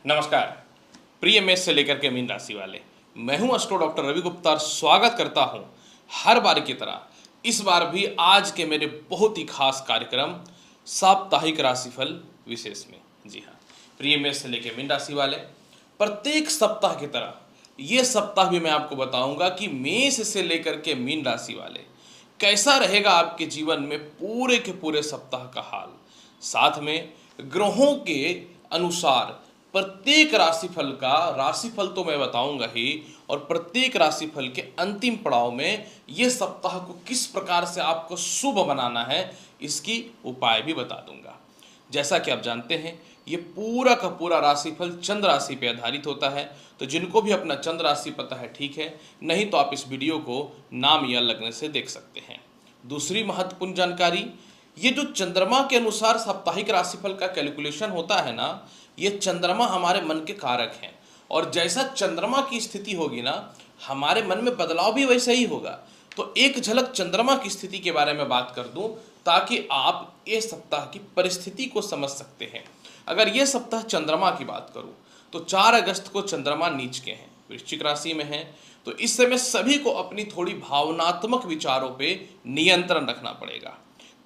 नमस्कार प्रिय मेष से लेकर के मीन राशि वाले, मैं हूं एस्ट्रो डॉक्टर रवि गुप्ता और स्वागत करता हूं हर बार की तरह इस बार भी आज के मेरे बहुत ही खास कार्यक्रम साप्ताहिक राशिफल विशेष में। जी हाँ, प्रिय मेष से लेकर मीन राशि वाले, प्रत्येक सप्ताह की तरह ये सप्ताह भी मैं आपको बताऊंगा कि मेष से लेकर के मीन राशि वाले कैसा रहेगा आपके जीवन में पूरे के पूरे सप्ताह का हाल। साथ में ग्रहों के अनुसार प्रत्येक राशिफल का राशिफल तो मैं बताऊंगा ही, और प्रत्येक राशिफल के अंतिम पड़ाव में ये सप्ताह को किस प्रकार से आपको शुभ बनाना है इसकी उपाय भी बता दूंगा। जैसा कि आप जानते हैं ये पूरा का पूरा राशिफल चंद्र राशि पे आधारित होता है, तो जिनको भी अपना चंद्र राशि पता है ठीक है, नहीं तो आप इस वीडियो को नाम या लगने से देख सकते हैं। दूसरी महत्वपूर्ण जानकारी, ये जो चंद्रमा के अनुसार साप्ताहिक राशिफल का कैलकुलेशन होता है ना, ये चंद्रमा हमारे मन के कारक हैं, और जैसा चंद्रमा की स्थिति होगी ना हमारे मन में बदलाव भी वैसा ही होगा। तो एक झलक चंद्रमा की स्थिति के बारे में बात कर दूं ताकि आप इस सप्ताह की परिस्थिति को समझ सकते हैं। अगर ये सप्ताह चंद्रमा की बात करूं तो 4 अगस्त को चंद्रमा नीच के हैं, वृश्चिक राशि में है, तो इस समय सभी को अपनी थोड़ी भावनात्मक विचारों पे नियंत्रण रखना पड़ेगा।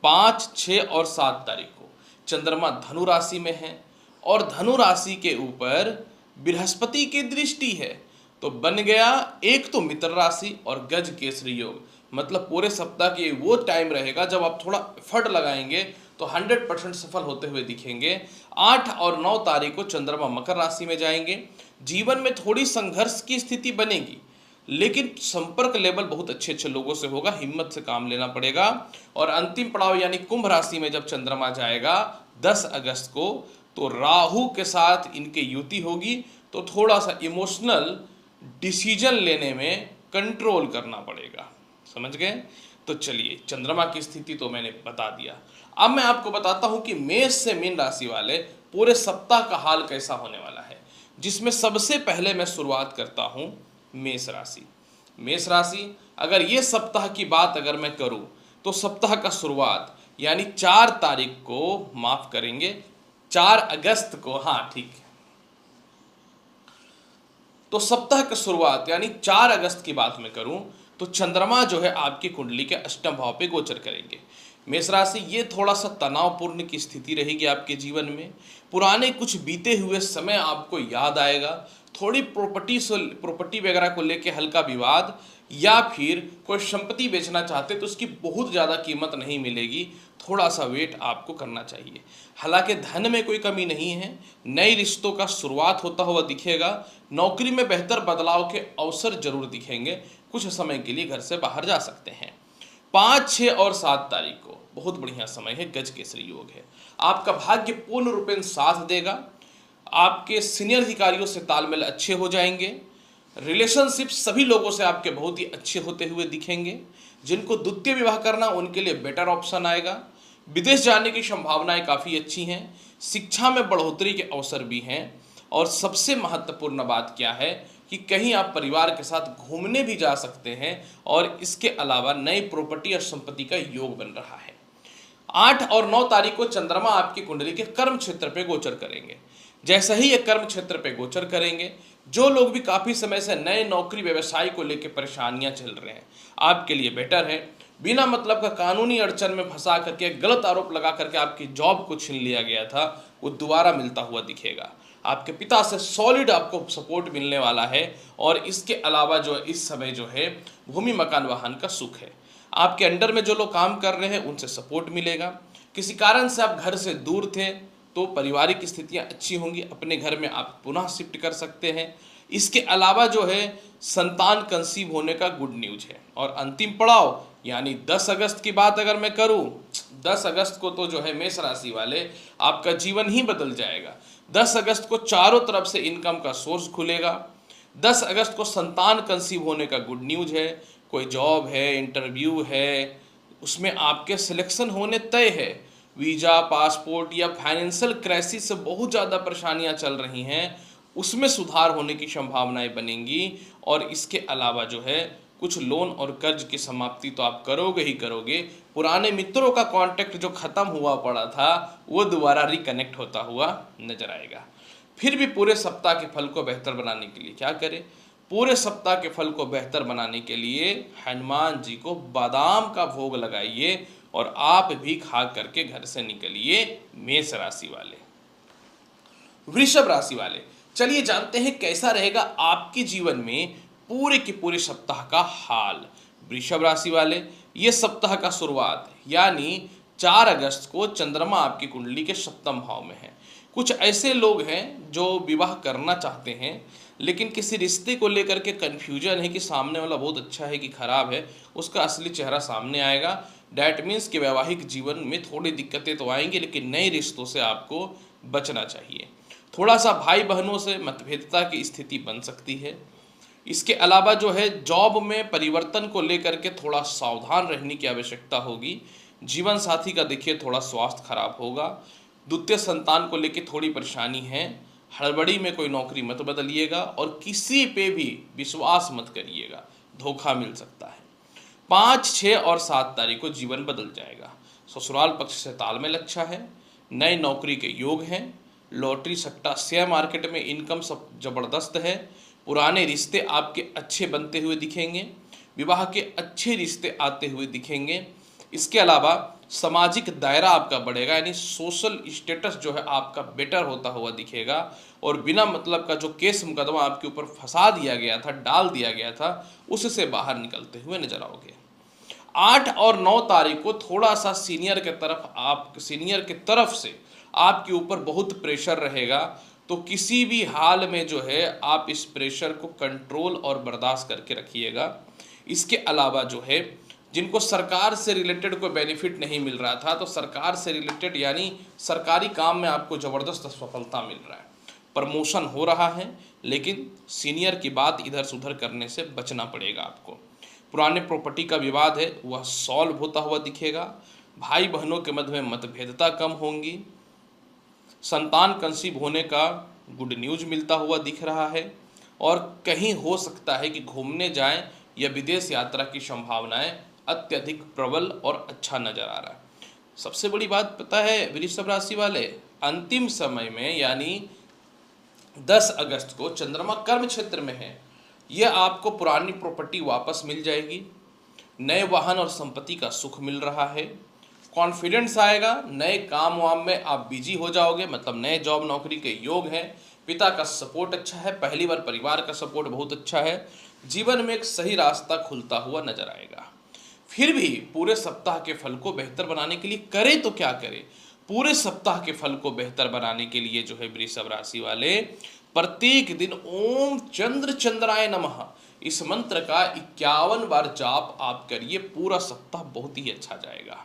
5, 6 और 7 तारीख को चंद्रमा धनु राशि में है, और धनु राशि के ऊपर बृहस्पति की दृष्टि है, तो बन गया एक तो मित्र राशि और गज केसरी योग। मतलब पूरे सप्ताह के वो टाइम रहेगा जब आप थोड़ा एफर्ट लगाएंगे तो 100% सफल होते हुए दिखेंगे। 8 और 9 तारीख को चंद्रमा मकर राशि में जाएंगे। जीवन में थोड़ी संघर्ष की स्थिति बनेगी, लेकिन संपर्क लेवल बहुत अच्छे अच्छे लोगों से होगा, हिम्मत से काम लेना पड़ेगा। और अंतिम पड़ाव यानी कुंभ राशि में जब चंद्रमा जाएगा 10 अगस्त को, तो राहु के साथ इनके युति होगी, तो थोड़ा सा इमोशनल डिसीजन लेने में कंट्रोल करना पड़ेगा। समझ गए? तो चलिए, चंद्रमा की स्थिति तो मैंने बता दिया। अब मैं आपको बताता हूं कि मेष से मीन राशि वाले पूरे सप्ताह का हाल कैसा होने वाला है, जिसमें सबसे पहले मैं शुरुआत करता हूं मेष राशि। मेष राशि, अगर ये सप्ताह की बात अगर मैं करूं तो सप्ताह का शुरुआत यानी 4 तारीख को, माफ करेंगे 4 अगस्त को, हाँ ठीक है, तो सप्ताह की शुरुआत यानी 4 अगस्त की बात मैं करूं तो चंद्रमा जो है आपकी कुंडली के अष्टम भाव पे गोचर करेंगे। मेष राशि, ये थोड़ा सा तनावपूर्ण की स्थिति रहेगी आपके जीवन में। पुराने कुछ बीते हुए समय आपको याद आएगा, थोड़ी प्रॉपर्टी वगैरह को लेके हल्का विवाद, या फिर कोई संपत्ति बेचना चाहते तो उसकी बहुत ज़्यादा कीमत नहीं मिलेगी, थोड़ा सा वेट आपको करना चाहिए। हालांकि धन में कोई कमी नहीं है, नए रिश्तों का शुरुआत होता हुआ दिखेगा, नौकरी में बेहतर बदलाव के अवसर जरूर दिखेंगे, कुछ समय के लिए घर से बाहर जा सकते हैं। 5, 6 और 7 तारीख को बहुत बढ़िया समय है, गज केसरी योग है। आपका भाग्य पूर्ण रूपेण साथ देगा, आपके सीनियर अधिकारियों से तालमेल अच्छे हो जाएंगे, रिलेशनशिप सभी लोगों से आपके बहुत ही अच्छे होते हुए दिखेंगे। जिनको द्वितीय विवाह करना उनके लिए बेटर ऑप्शन आएगा। विदेश जाने की संभावनाएं काफ़ी अच्छी हैं, शिक्षा में बढ़ोतरी के अवसर भी हैं, और सबसे महत्वपूर्ण बात क्या है कि कहीं आप परिवार के साथ घूमने भी जा सकते हैं, और इसके अलावा नई प्रॉपर्टी और संपत्ति का योग बन रहा है। 8 और 9 तारीख को चंद्रमा आपकी कुंडली के कर्म क्षेत्र पे गोचर करेंगे। जैसे ही ये कर्म क्षेत्र पे गोचर करेंगे, जो लोग भी काफ़ी समय से नए नौकरी व्यवसाय को लेकर परेशानियां चल रहे हैं, आपके लिए बेटर है। बिना मतलब का कानूनी अड़चन में फंसा करके, गलत आरोप लगा करके आपकी जॉब को छीन लिया गया था, वो दोबारा मिलता हुआ दिखेगा। आपके पिता से सॉलिड आपको सपोर्ट मिलने वाला है, और इसके अलावा जो इस समय जो है भूमि मकान वाहन का सुख है। आपके अंडर में जो लोग काम कर रहे हैं उनसे सपोर्ट मिलेगा। किसी कारण से आप घर से दूर थे तो पारिवारिक स्थितियां अच्छी होंगी, अपने घर में आप पुनः शिफ्ट कर सकते हैं। इसके अलावा जो है संतान कंसीव होने का गुड न्यूज है। और अंतिम पड़ाव यानी 10 अगस्त की बात अगर मैं करूं, 10 अगस्त को तो जो है मेष राशि वाले आपका जीवन ही बदल जाएगा। 10 अगस्त को चारों तरफ से इनकम का सोर्स खुलेगा। 10 अगस्त को संतान कंसीव होने का गुड न्यूज है। कोई जॉब है, इंटरव्यू है, उसमें आपके सिलेक्शन होने तय है। वीज़ा, पासपोर्ट या फाइनेंशियल क्राइसिस से बहुत ज़्यादा परेशानियां चल रही हैं, उसमें सुधार होने की संभावनाएं बनेंगी। और इसके अलावा जो है कुछ लोन और कर्ज की समाप्ति तो आप करोगे ही करोगे। पुराने मित्रों का कांटेक्ट जो खत्म हुआ पड़ा था वो दोबारा रिकनेक्ट होता हुआ नजर आएगा। फिर भी पूरे सप्ताह के फल को बेहतर बनाने के लिए क्या करें? पूरे सप्ताह के फल को बेहतर बनाने के लिए हनुमान जी को बादाम का भोग लगाइए और आप भी खा करके घर से निकलिए। मेष राशि वाले। वृषभ राशि वाले, चलिए जानते हैं कैसा रहेगा आपके जीवन में पूरे के पूरे सप्ताह का हाल। वृषभ राशि वाले, ये सप्ताह का शुरुआत यानी 4 अगस्त को चंद्रमा आपकी कुंडली के सप्तम भाव में है। कुछ ऐसे लोग हैं जो विवाह करना चाहते हैं लेकिन किसी रिश्ते को लेकर के कन्फ्यूजन है कि सामने वाला बहुत अच्छा है कि खराब है, उसका असली चेहरा सामने आएगा। डैट मीन्स कि वैवाहिक जीवन में थोड़ी दिक्कतें तो आएंगी लेकिन नए रिश्तों से आपको बचना चाहिए। थोड़ा सा भाई बहनों से मतभेदता की स्थिति बन सकती है। इसके अलावा जो है जॉब में परिवर्तन को लेकर के थोड़ा सावधान रहने की आवश्यकता होगी। जीवन साथी का देखिए थोड़ा स्वास्थ्य खराब होगा। द्वितीय संतान को लेकर थोड़ी परेशानी है। हड़बड़ी में कोई नौकरी मत बदलिएगा और किसी पे भी विश्वास मत करिएगा, धोखा मिल सकता है। 5, 6 और 7 तारीख को जीवन बदल जाएगा। ससुराल पक्ष से तालमेल अच्छा है। नई नौकरी के योग हैं। लॉटरी सट्टा शेयर मार्केट में इनकम सब जबरदस्त है। पुराने रिश्ते आपके अच्छे बनते हुए दिखेंगे। विवाह के अच्छे रिश्ते आते हुए दिखेंगे। इसके अलावा सामाजिक दायरा आपका बढ़ेगा यानी सोशल स्टेटस जो है आपका बेटर होता हुआ दिखेगा और बिना मतलब का जो केस मुकदमा आपके ऊपर फंसा दिया गया था, डाल दिया गया था, उससे बाहर निकलते हुए नजर आओगे। 8 और 9 तारीख को थोड़ा सा सीनियर की तरफ से आपके ऊपर बहुत प्रेशर रहेगा, तो किसी भी हाल में जो है आप इस प्रेशर को कंट्रोल और बर्दाश्त करके रखिएगा। इसके अलावा जो है जिनको सरकार से रिलेटेड कोई बेनिफिट नहीं मिल रहा था, तो सरकार से रिलेटेड यानी सरकारी काम में आपको ज़बरदस्त सफलता मिल रहा है। प्रमोशन हो रहा है लेकिन सीनियर की बात इधर से उधर करने से बचना पड़ेगा आपको। पुराने प्रॉपर्टी का विवाद है वह सॉल्व होता हुआ दिखेगा। भाई बहनों के मध्य में मतभेदता कम होंगी। संतान कंसीव होने का गुड न्यूज मिलता हुआ दिख रहा है और कहीं हो सकता है कि घूमने जाएं या विदेश यात्रा की संभावनाएं अत्यधिक प्रबल और अच्छा नजर आ रहा है। सबसे बड़ी बात पता है वृषभ राशि वाले, अंतिम समय में यानी 10 अगस्त को चंद्रमा कर्म क्षेत्र में है। यह आपको पुरानी प्रॉपर्टी वापस मिल जाएगी। नए वाहन और संपत्ति का सुख मिल रहा है। कॉन्फिडेंस आएगा। नए काम वाम में आप बिजी हो जाओगे, मतलब नए जॉब नौकरी के योग हैं। पिता का सपोर्ट अच्छा है। पहली बार परिवार का सपोर्ट बहुत अच्छा है। जीवन में एक सही रास्ता खुलता हुआ नजर आएगा। फिर भी पूरे सप्ताह के फल को बेहतर बनाने के लिए करें तो क्या करें? पूरे सप्ताह के फल को बेहतर बनाने के लिए जो है वृषभ राशि वाले प्रत्येक दिन ओम चंद्र चंद्राय नमः इस मंत्र का 51 बार जाप आप करिए। पूरा सप्ताह बहुत ही अच्छा जाएगा।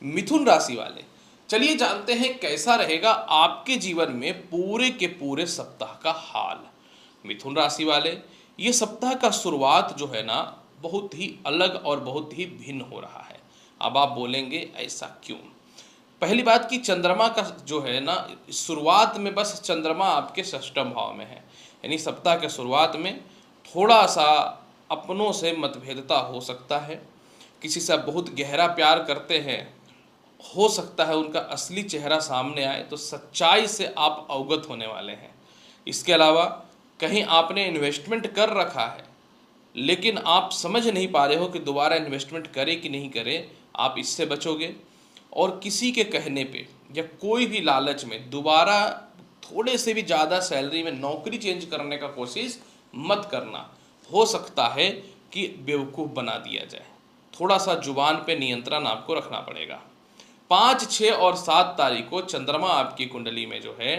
मिथुन राशि वाले, चलिए जानते हैं कैसा रहेगा आपके जीवन में पूरे के पूरे सप्ताह का हाल। मिथुन राशि वाले, ये सप्ताह का शुरुआत जो है ना बहुत ही अलग और बहुत ही भिन्न हो रहा है। अब आप बोलेंगे ऐसा क्यों? पहली बात कि चंद्रमा का जो है ना शुरुआत में बस चंद्रमा आपके षष्ठम भाव में है, यानी सप्ताह के शुरुआत में थोड़ा सा अपनों से मतभेदता हो सकता है। किसी से आप बहुत गहरा प्यार करते हैं, हो सकता है उनका असली चेहरा सामने आए, तो सच्चाई से आप अवगत होने वाले हैं। इसके अलावा कहीं आपने इन्वेस्टमेंट कर रखा है लेकिन आप समझ नहीं पा रहे हो कि दोबारा इन्वेस्टमेंट करें कि नहीं करें, आप इससे बचोगे। और किसी के कहने पे या कोई भी लालच में दोबारा थोड़े से भी ज़्यादा सैलरी में नौकरी चेंज करने का कोशिश मत करना। हो सकता है कि बेवकूफ़ बना दिया जाए। थोड़ा सा जुबान पे नियंत्रण आपको रखना पड़ेगा। 5, 6 और 7 तारीख को चंद्रमा आपकी कुंडली में जो है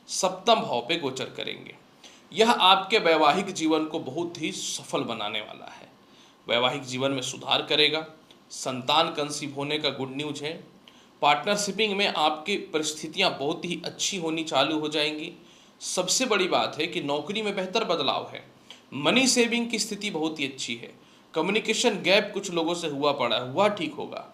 सप्तम भाव पे गोचर करेंगे। यह आपके वैवाहिक जीवन को बहुत ही सफल बनाने वाला है। वैवाहिक जीवन में सुधार करेगा। संतान कंसीव होने का गुड न्यूज है। पार्टनरशिपिंग में आपकी परिस्थितियां बहुत ही अच्छी होनी चालू हो जाएंगी। सबसे बड़ी बात है कि नौकरी में बेहतर बदलाव है। मनी सेविंग की स्थिति बहुत ही अच्छी है। कम्युनिकेशन गैप कुछ लोगों से हुआ पड़ा है, हुआ ठीक होगा।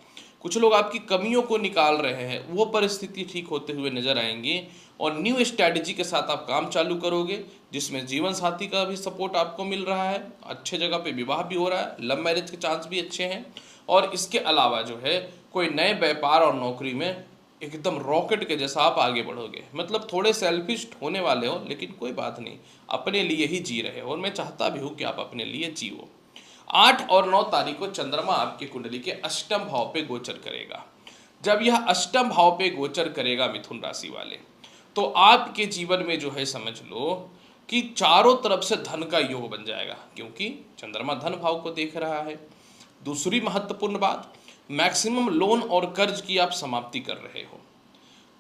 कुछ लोग आपकी कमियों को निकाल रहे हैं, वो परिस्थिति ठीक होते हुए नजर आएंगी। और न्यू स्ट्रैटेजी के साथ आप काम चालू करोगे जिसमें जीवन साथी का भी सपोर्ट आपको मिल रहा है। अच्छे जगह पे विवाह भी हो रहा है। लव मैरिज के चांस भी अच्छे हैं। और इसके अलावा जो है कोई नए व्यापार और नौकरी में एकदम रॉकेट के जैसा आप आगे बढ़ोगे। मतलब थोड़े सेल्फिश होने वाले हो, लेकिन कोई बात नहीं, अपने लिए ही जी रहे हो, और मैं चाहता भी हूँ कि आप अपने लिए जियो। 8 और 9 तारीख को चंद्रमा आपकी कुंडली के अष्टम भाव पे गोचर करेगा। जब यह अष्टम भाव पे गोचर करेगा मिथुन राशि वाले, तो आपके जीवन में जो है समझ लो कि चारों तरफ से धन का योग बन जाएगा, क्योंकि चंद्रमा धन भाव को देख रहा है। दूसरी महत्वपूर्ण बात, मैक्सिमम लोन और कर्ज की आप समाप्ति कर रहे हो।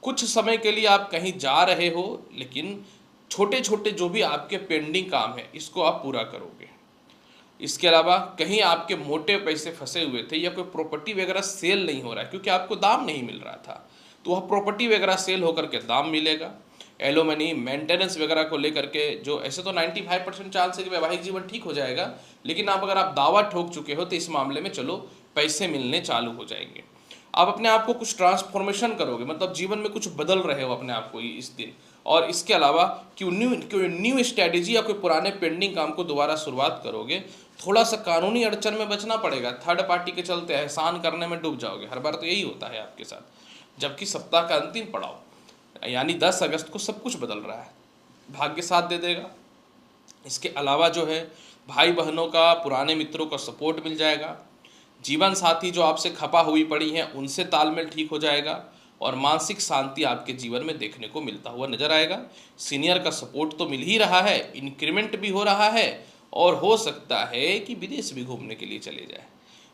कुछ समय के लिए आप कहीं जा रहे हो, लेकिन छोटे छोटे जो भी आपके पेंडिंग काम है इसको आप पूरा करोगे। इसके अलावा कहीं आपके मोटे पैसे फंसे हुए थे, या कोई प्रॉपर्टी वगैरह सेल नहीं हो रहा है क्योंकि आपको दाम नहीं मिल रहा था, तो वह प्रॉपर्टी वगैरह सेल होकर के दाम मिलेगा। एलोमनी मेंटेनेंस वगैरह को लेकर के जो, ऐसे तो 95% चांस है कि वैवाहिक जीवन ठीक हो जाएगा, लेकिन अगर आप दावा ठोक चुके हो तो इस मामले में चलो पैसे मिलने चालू हो जाएंगे। आप अपने आप को कुछ ट्रांसफॉर्मेशन करोगे, मतलब जीवन में कुछ बदल रहे हो अपने आप को इस दिन। और इसके अलावा कि न्यू स्ट्रैटेजी या कोई पुराने पेंडिंग काम को दोबारा शुरुआत करोगे। थोड़ा सा कानूनी अड़चन में बचना पड़ेगा, थर्ड पार्टी के चलते एहसान करने में डूब जाओगे, हर बार तो यही होता है आपके साथ। जबकि सप्ताह का अंतिम पड़ाव यानी 10 अगस्त को सब कुछ बदल रहा है, भाग्य साथ दे देगा। इसके अलावा जो है भाई बहनों का, पुराने मित्रों का सपोर्ट मिल जाएगा। जीवन साथी जो आपसे खपा हुई पड़ी हैं उनसे तालमेल ठीक हो जाएगा, और मानसिक शांति आपके जीवन में देखने को मिलता हुआ नजर आएगा। सीनियर का सपोर्ट तो मिल ही रहा है, इंक्रीमेंट भी हो रहा है, और हो सकता है कि विदेश भी घूमने के लिए चले जाए।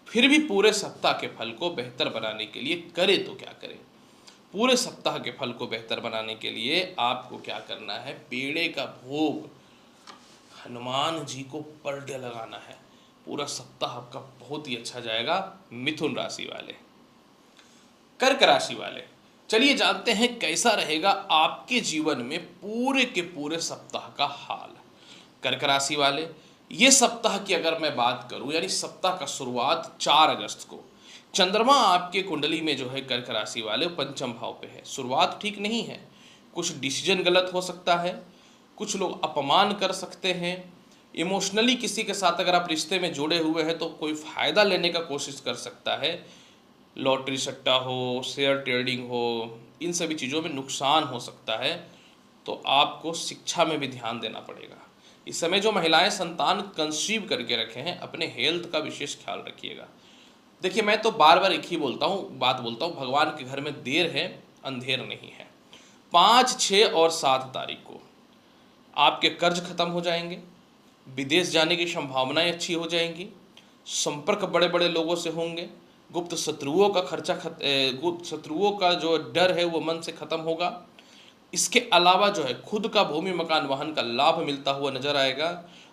फिर भी पूरे सप्ताह के फल को बेहतर बनाने के लिए करे तो क्या करें? पूरे सप्ताह के फल को बेहतर बनाने के लिए आपको क्या करना है? पेड़े का भोग हनुमान जी को पर डे लगाना है। पूरा सप्ताह आपका बहुत ही अच्छा जाएगा। मिथुन राशि वाले। कर्क राशि वाले, चलिए जानते हैं कैसा रहेगा आपके जीवन में पूरे के पूरे सप्ताह का हाल। कर्क राशि वाले, ये सप्ताह की अगर मैं बात करूं, यानी सप्ताह का शुरुआत 4 अगस्त को चंद्रमा आपके कुंडली में जो है कर्क राशि वाले पंचम भाव पे है। शुरुआत ठीक नहीं है, कुछ डिसीजन गलत हो सकता है, कुछ लोग अपमान कर सकते हैं। इमोशनली किसी के साथ अगर आप रिश्ते में जुड़े हुए हैं तो कोई फ़ायदा लेने का कोशिश कर सकता है। लॉटरी सट्टा हो, शेयर ट्रेडिंग हो, इन सभी चीज़ों में नुकसान हो सकता है। तो आपको शिक्षा में भी ध्यान देना पड़ेगा। इस समय जो महिलाएं संतान कंसीव करके रखे हैं, अपने हेल्थ का विशेष ख्याल रखिएगा। देखिए, मैं तो बार बार एक ही बात बोलता हूँ, भगवान के घर में देर है अंधेर नहीं है। 5, 6 और 7 तारीख को आपके कर्ज खत्म हो जाएंगे, विदेश जाने की संभावनाएं अच्छी हो जाएंगी, संपर्क बड़े बड़े लोगों से होंगे, गुप्त शत्रुओं का गुप्त शत्रुओं का जो डर है वो मन से खत्म होगा। इसके अलावा जो है खुद का भूमि मकान वाहन का लाभ मिलता हुआ नजर आएगा।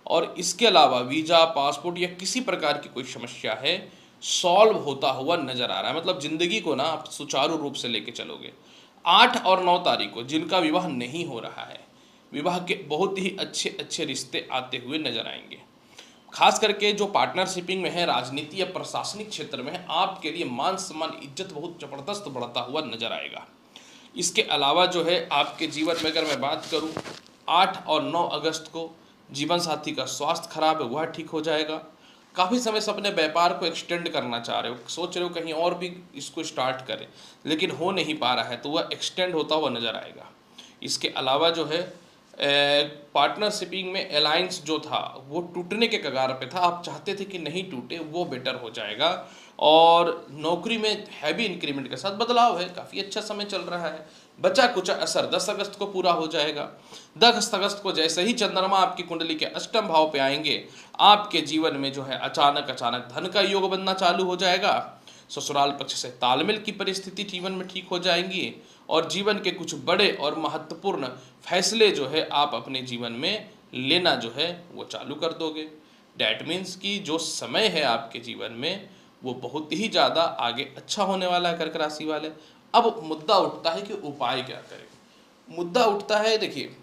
और इसके अलावा वीजा, पासपोर्ट या किसी प्रकार की कोई समस्या है सॉल्व होता हुआ नजर आ रहा है। मतलब जिंदगी को ना आप सुचारू रूप से लेके चलोगे। 8 और 9 तारीख को जिनका विवाह नहीं हो रहा है, विवाह के बहुत ही अच्छे अच्छे रिश्ते आते हुए नजर आएंगे। खास करके जो पार्टनरशिपिंग में है, राजनीति या प्रशासनिक क्षेत्र में है, आपके लिए मान सम्मान इज्जत बहुत जबरदस्त बढ़ता हुआ नजर आएगा। इसके अलावा जो है आपके जीवन में अगर मैं बात करूं, 8 और 9 अगस्त को जीवन साथी का स्वास्थ्य खराब है, वह ठीक हो जाएगा। काफ़ी समय से अपने व्यापार को एक्सटेंड करना चाह रहे हो, सोच रहे हो कहीं और भी इसको स्टार्ट करें, लेकिन हो नहीं पा रहा है, तो वह एक्सटेंड होता हुआ नजर आएगा। इसके अलावा जो है पार्टनरशिपिंग में अलायंस जो था वो टूटने के कगार पे था, आप चाहते थे कि नहीं टूटे, वो बेटर हो जाएगा। और नौकरी में हैवी इंक्रीमेंट के साथ बदलाव है, काफ़ी अच्छा समय चल रहा है। बचा कुचा असर 10 अगस्त को पूरा हो जाएगा। 10 अगस्त को जैसे ही चंद्रमा आपकी कुंडली के अष्टम भाव पे आएंगे, आपके जीवन में जो है अचानक धन का योग बनना चालू हो जाएगा। ससुराल पक्ष से तालमेल की परिस्थिति जीवन में ठीक हो जाएंगी, और जीवन के कुछ बड़े और महत्वपूर्ण फैसले जो है आप अपने जीवन में लेना जो है वो चालू कर दोगे। डैट मीन्स कि जो समय है आपके जीवन में वो बहुत ही ज़्यादा आगे अच्छा होने वाला है कर्क राशि वाले। अब मुद्दा उठता है कि उपाय क्या करें। मुद्दा उठता है, देखिए,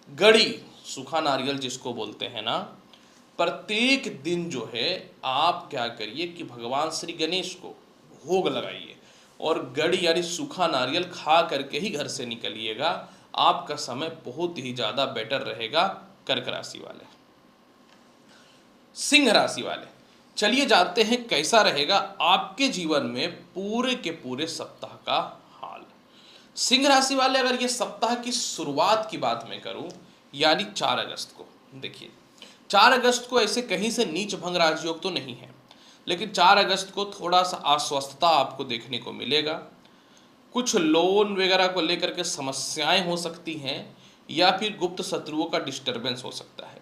गड़ी, सूखा नारियल जिसको बोलते हैं ना, प्रत्येक दिन जो है आप क्या करिए कि भगवान श्री गणेश को भोग लगाइए, और गड़ी यानी सूखा नारियल खा करके ही घर से निकलिएगा। आपका समय बहुत ही ज़्यादा बेटर रहेगा। कर्क राशि वाले। सिंह राशि वाले, चलिए जानते हैं कैसा रहेगा आपके जीवन में पूरे के पूरे सप्ताह का हाल। सिंह राशि वाले, अगर ये सप्ताह की शुरुआत की बात मैं करूं, यानी 4 अगस्त को, देखिए 4 अगस्त को ऐसे कहीं से नीच भंग राजयोग तो नहीं है, लेकिन 4 अगस्त को थोड़ा सा अस्वस्थता आपको देखने को मिलेगा। कुछ लोन वगैरह को लेकर के समस्याएं हो सकती हैं, या फिर गुप्त शत्रुओं का डिस्टरबेंस हो सकता है।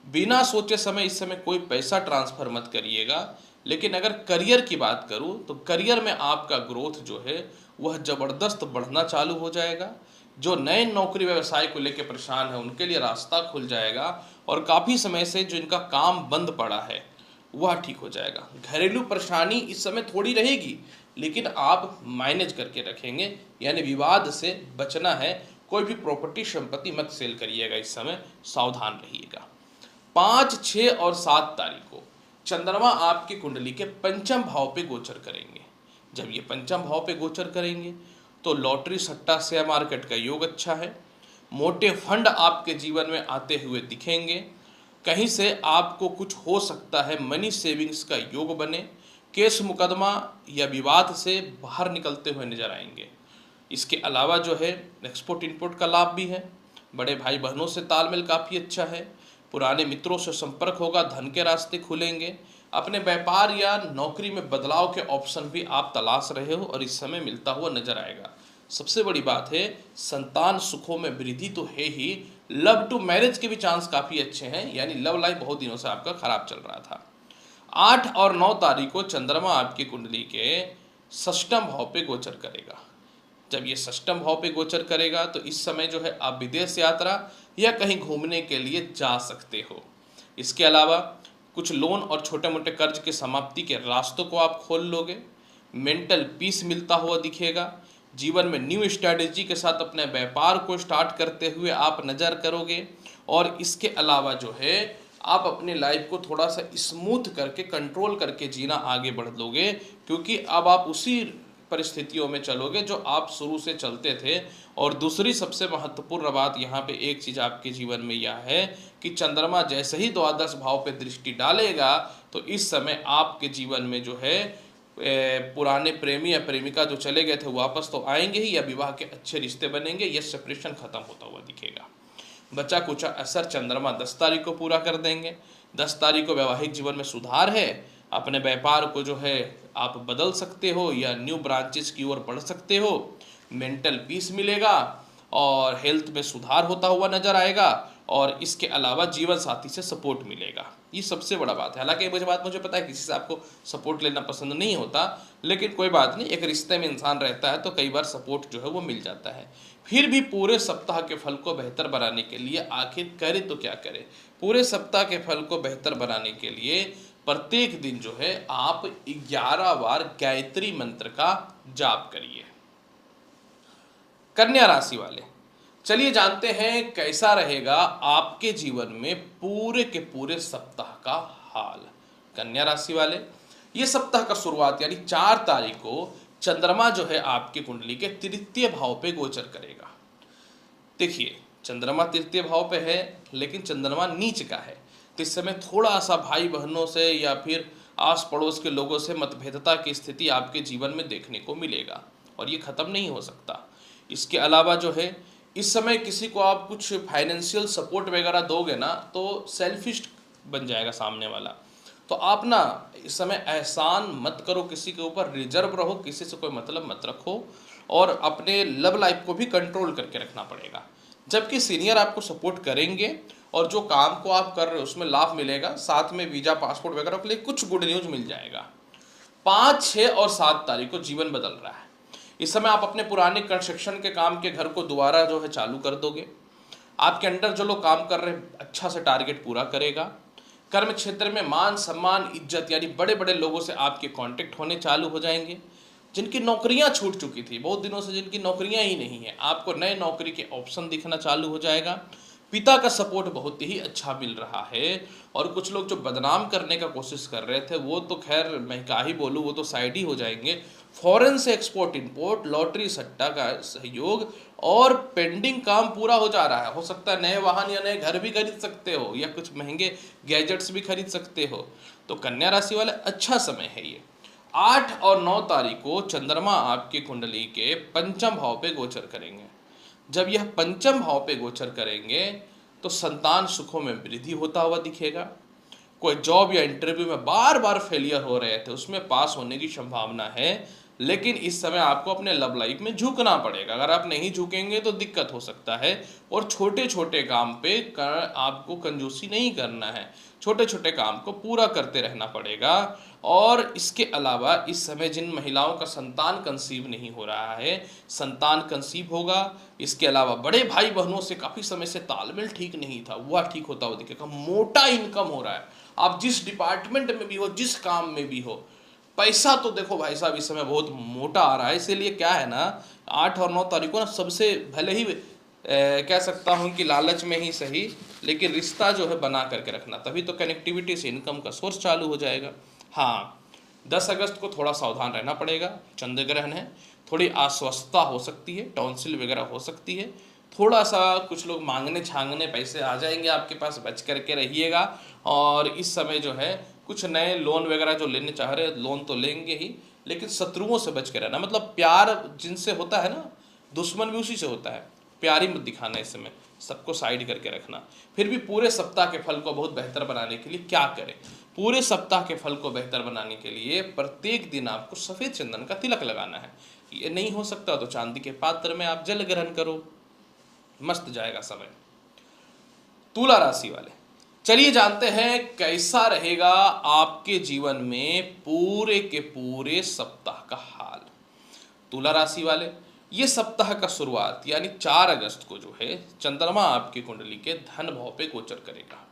बिना सोचे समय इस समय कोई पैसा ट्रांसफर मत करिएगा। लेकिन अगर करियर की बात करूं तो करियर में आपका ग्रोथ जो है वह ज़बरदस्त बढ़ना चालू हो जाएगा। जो नए नौकरी व्यवसाय को लेकर परेशान है उनके लिए रास्ता खुल जाएगा, और काफ़ी समय से जो इनका काम बंद पड़ा है वह ठीक हो जाएगा। घरेलू परेशानी इस समय थोड़ी रहेगी, लेकिन आप मैनेज करके रखेंगे, यानी विवाद से बचना है। कोई भी प्रॉपर्टी संपत्ति मत सेल करिएगा, इस समय सावधान रहिएगा। 5, 6 और 7 तारीख को चंद्रमा आपकी कुंडली के पंचम भाव पे गोचर करेंगे। जब ये पंचम भाव पे गोचर करेंगे तो लॉटरी, सट्टा, शेयर मार्केट का योग अच्छा है। मोटे फंड आपके जीवन में आते हुए दिखेंगे। कहीं से आपको कुछ हो सकता है, मनी सेविंग्स का योग बने। केस मुकदमा या विवाद से बाहर निकलते हुए नजर आएंगे। इसके अलावा जो है एक्सपोर्ट इंपोर्ट का लाभ भी है। बड़े भाई बहनों से तालमेल काफ़ी अच्छा है। पुराने मित्रों से संपर्क होगा, धन के रास्ते खुलेंगे। अपने व्यापार या नौकरी में बदलाव के ऑप्शन भी आप तलाश रहे हो और इस समय मिलता हुआ नजर आएगा। सबसे बड़ी बात है, संतान सुखों में वृद्धि तो है ही, लव टू मैरिज के भी चांस काफ़ी अच्छे हैं, यानी लव लाइफ बहुत दिनों से आपका खराब चल रहा था। 8 और 9 तारीख को चंद्रमा आपकी कुंडली के षष्ठम भाव पे गोचर करेगा। जब ये षष्ठम भाव पे गोचर करेगा तो इस समय जो है आप विदेश यात्रा या कहीं घूमने के लिए जा सकते हो। इसके अलावा कुछ लोन और छोटे मोटे कर्ज के समाप्ति के रास्तों को आप खोल लोगे। मेंटल पीस मिलता हुआ दिखेगा। जीवन में न्यू स्ट्रैटेजी के साथ अपने व्यापार को स्टार्ट करते हुए आप नज़र करोगे। और इसके अलावा जो है आप अपनी लाइफ को थोड़ा सा स्मूथ करके, कंट्रोल करके जीना आगे बढ़ लोगे, क्योंकि अब आप उसी परिस्थितियों में चलोगे जो आप शुरू से चलते थे। और दूसरी सबसे महत्वपूर्ण बात यहाँ पे एक चीज़ आपके जीवन में यह है कि चंद्रमा जैसे ही द्वादश भाव पे दृष्टि डालेगा तो इस समय आपके जीवन में जो है पुराने प्रेमी या प्रेमिका जो चले गए थे वापस तो आएंगे ही, या विवाह के अच्छे रिश्ते बनेंगे, या सेपरेशन खत्म होता हुआ दिखेगा। बचा कुचा असर चंद्रमा 10 तारीख को पूरा कर देंगे। 10 तारीख को वैवाहिक जीवन में सुधार है। अपने व्यापार को जो है आप बदल सकते हो या न्यू ब्रांचेस की ओर बढ़ सकते हो। मेंटल पीस मिलेगा और हेल्थ में सुधार होता हुआ नजर आएगा। और इसके अलावा जीवन साथी से सपोर्ट मिलेगा, ये सबसे बड़ा बात है। हालांकि मुझे पता है किसी से आपको सपोर्ट लेना पसंद नहीं होता, लेकिन कोई बात नहीं, एक रिश्ते में इंसान रहता है तो कई बार सपोर्ट जो है वो मिल जाता है। फिर भी पूरे सप्ताह के फल को बेहतर बनाने के लिए आखिर करे तो क्या करें। पूरे सप्ताह के फल को बेहतर बनाने के लिए प्रत्येक दिन जो है आप 11 बार गायत्री मंत्र का जाप करिए। कन्या राशि वाले, चलिए जानते हैं कैसा रहेगा आपके जीवन में पूरे के पूरे सप्ताह का हाल। कन्या राशि वाले, ये सप्ताह का शुरुआत यानी 4 तारीख को चंद्रमा जो है आपकी कुंडली के तृतीय भाव पे गोचर करेगा। देखिए चंद्रमा तृतीय भाव पे है, लेकिन चंद्रमा नीच का है, तो इस समय थोड़ा सा भाई बहनों से या फिर आस पड़ोस के लोगों से मतभेदता की स्थिति आपके जीवन में देखने को मिलेगा, और ये खत्म नहीं हो सकता। इसके अलावा जो है इस समय किसी को आप कुछ फाइनेंशियल सपोर्ट वगैरह दोगे ना तो सेल्फिश बन जाएगा सामने वाला। तो आप ना इस समय एहसान मत करो किसी के ऊपर, रिजर्व रहो, किसी से कोई मतलब मत रखो, और अपने लव लाइफ को भी कंट्रोल करके रखना पड़ेगा। जबकि सीनियर आपको सपोर्ट करेंगे और जो काम को आप कर रहे हो उसमें लाभ मिलेगा, साथ में वीजा पासपोर्ट वगैरह के लिए कुछ गुड न्यूज मिल जाएगा। 5, 6 और 7 तारीख को जीवन बदल रहा है। इस समय आप अपने पुराने कंस्ट्रक्शन के काम के घर को दोबारा जो है चालू कर दोगे। आपके अंडर जो लोग काम कर रहे हैं अच्छा से टारगेट पूरा करेगा। कर्म क्षेत्र में मान सम्मान इज्जत यानी बड़े बड़े लोगों से आपके कांटेक्ट होने चालू हो जाएंगे। जिनकी नौकरियां छूट चुकी थी बहुत दिनों से, जिनकी नौकरियां ही नहीं है, आपको नए नौकरी के ऑप्शन दिखना चालू हो जाएगा। पिता का सपोर्ट बहुत ही अच्छा मिल रहा है। और कुछ लोग जो बदनाम करने का कोशिश कर रहे थे वो तो खैर मैं क्या ही बोलूँ, वो तो साइड ही हो जाएंगे। फॉरेन से एक्सपोर्ट इंपोर्ट, लॉटरी सट्टा का सहयोग और पेंडिंग काम पूरा हो जा रहा है। हो सकता है नए वाहन या नए घर भी खरीद सकते हो या कुछ महंगे गैजेट्स भी खरीद सकते हो। तो कन्या राशि वाले अच्छा समय है ये। 8 और 9 तारीख को चंद्रमा आपकी कुंडली के पंचम भाव पे गोचर करेंगे। जब यह पंचम भाव पे गोचर करेंगे तो संतान सुखों में वृद्धि होता हुआ दिखेगा। कोई जॉब या इंटरव्यू में बार बार फेलियर हो रहे थे, उसमें पास होने की संभावना है, लेकिन इस समय आपको अपने लव लाइफ में झुकना पड़ेगा। अगर आप नहीं झुकेंगे तो दिक्कत हो सकता है। और छोटे छोटे काम पे आपको कंजूसी नहीं करना है, छोटे छोटे काम को पूरा करते रहना पड़ेगा। और इसके अलावा इस समय जिन महिलाओं का संतान कंसीव नहीं हो रहा है, संतान कंसीव होगा। इसके अलावा बड़े भाई बहनों से काफ़ी समय से तालमेल ठीक नहीं था, वह ठीक होता हुआ दिखेगा। मोटा इनकम हो रहा है, आप जिस डिपार्टमेंट में भी हो, जिस काम में भी हो, पैसा तो देखो भाई साहब इस समय बहुत मोटा आ रहा है। इसीलिए क्या है ना, 8 और 9 तारीख को ना सबसे भले ही कह सकता हूँ कि लालच में ही सही, लेकिन रिश्ता जो है बना करके रखना, तभी तो कनेक्टिविटी से इनकम का सोर्स चालू हो जाएगा। हाँ, 10 अगस्त को थोड़ा सावधान रहना पड़ेगा, चंद्र ग्रहण है, थोड़ी अस्वस्थता हो सकती है, टॉन्सिल वगैरह हो सकती है, थोड़ा सा कुछ लोग मांगने छांगने पैसे आ जाएंगे आपके पास, बच करके रहिएगा। और इस समय जो है कुछ नए लोन वगैरह जो लेने चाह रहे हैं, लोन तो लेंगे ही, लेकिन शत्रुओं से बच के रहना। मतलब प्यार जिनसे होता है ना, दुश्मन भी उसी से होता है। प्यार ही मत दिखाना इस समय, सबको साइड करके रखना। फिर भी पूरे सप्ताह के फल को बहुत बेहतर बनाने के लिए क्या करें? पूरे सप्ताह के फल को बेहतर बनाने के लिए प्रत्येक दिन आपको सफ़ेद चंदन का तिलक लगाना है। ये नहीं हो सकता तो चांदी के पात्र में आप जल ग्रहण करो, मस्त जाएगा समय। तुला राशि वाले, चलिए जानते हैं कैसा रहेगा आपके जीवन में पूरे के पूरे सप्ताह का हाल। तुला राशि वाले, ये सप्ताह का शुरुआत यानी 4 अगस्त को जो है चंद्रमा आपकी कुंडली के धन भाव पे गोचर करेगा।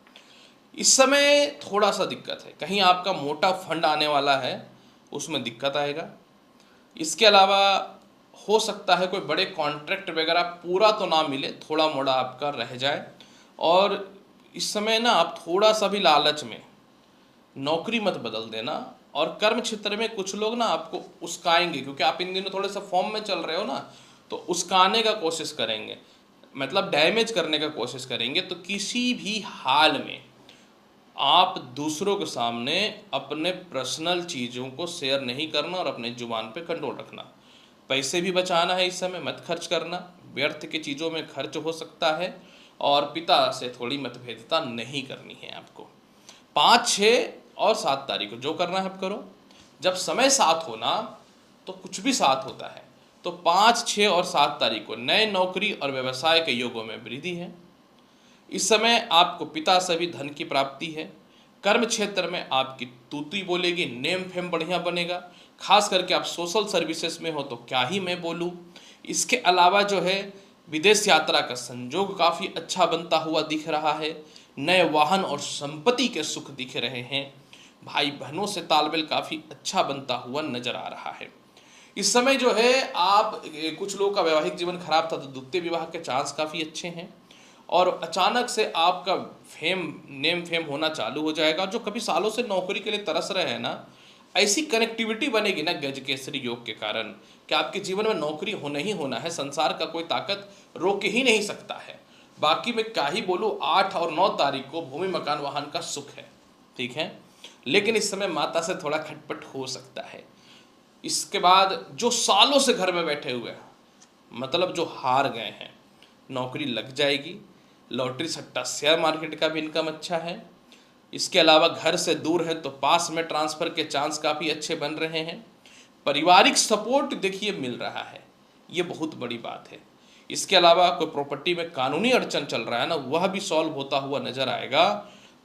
इस समय थोड़ा सा दिक्कत है, कहीं आपका मोटा फंड आने वाला है, उसमें दिक्कत आएगा। इसके अलावा हो सकता है कोई बड़े कॉन्ट्रैक्ट वगैरह पूरा तो ना मिले, थोड़ा मोड़ा आपका रह जाए। और इस समय ना आप थोड़ा सा भी लालच में नौकरी मत बदल देना। और कर्म क्षेत्र में कुछ लोग ना आपको उस्काएंगे, क्योंकि आप इन दिनों थोड़े सा फॉर्म में चल रहे हो ना, तो उस्काने का कोशिश करेंगे, मतलब डैमेज करने का कोशिश करेंगे। तो किसी भी हाल में आप दूसरों के सामने अपने पर्सनल चीज़ों को शेयर नहीं करना और अपने जुबान पे कंट्रोल रखना। पैसे भी बचाना है, इस समय मत खर्च करना, व्यर्थ की चीज़ों में खर्च हो सकता है। और पिता से थोड़ी मतभेदता नहीं करनी है आपको। 5, 6 और 7 तारीख को जो करना है आप करो। जब समय साथ होना तो कुछ भी साथ होता है। तो 5, 6 और 7 तारीख को नए नौकरी और व्यवसाय के योगों में वृद्धि है। इस समय आपको पिता से भी धन की प्राप्ति है। कर्म क्षेत्र में आपकी तूती बोलेगी, नेम फेम बढ़िया बनेगा। खास करके आप सोशल सर्विसेज में हो तो क्या ही मैं बोलूँ। इसके अलावा जो है विदेश यात्रा का संजोग काफ़ी अच्छा बनता हुआ दिख रहा है। नए वाहन और संपत्ति के सुख दिख रहे हैं। भाई बहनों से तालमेल काफ़ी अच्छा बनता हुआ नजर आ रहा है। इस समय जो है आप कुछ लोगों का वैवाहिक जीवन खराब था तो द्वितीय विवाह के चांस काफ़ी अच्छे हैं। और अचानक से आपका नेम फेम होना चालू हो जाएगा। जो कभी सालों से नौकरी के लिए तरस रहे हैं ना, ऐसी कनेक्टिविटी बनेगी ना गज केसरी योग के कारण कि आपके जीवन में नौकरी होना ही होना है। संसार का कोई ताकत रोक ही नहीं सकता है। बाकी मैं क्या ही बोलूँ, 8 और 9 तारीख को भूमि मकान वाहन का सुख है, ठीक है, लेकिन इस समय माता से थोड़ा खटपट हो सकता है। इसके बाद जो सालों से घर में बैठे हुए हैं, मतलब जो हार गए हैं, नौकरी लग जाएगी। लॉटरी सट्टा शेयर मार्केट का भी इनकम अच्छा है। इसके अलावा घर से दूर है तो पास में ट्रांसफ़र के चांस काफ़ी अच्छे बन रहे हैं। पारिवारिक सपोर्ट देखिए मिल रहा है, ये बहुत बड़ी बात है। इसके अलावा कोई प्रॉपर्टी में कानूनी अड़चन चल रहा है ना, वह भी सॉल्व होता हुआ नजर आएगा।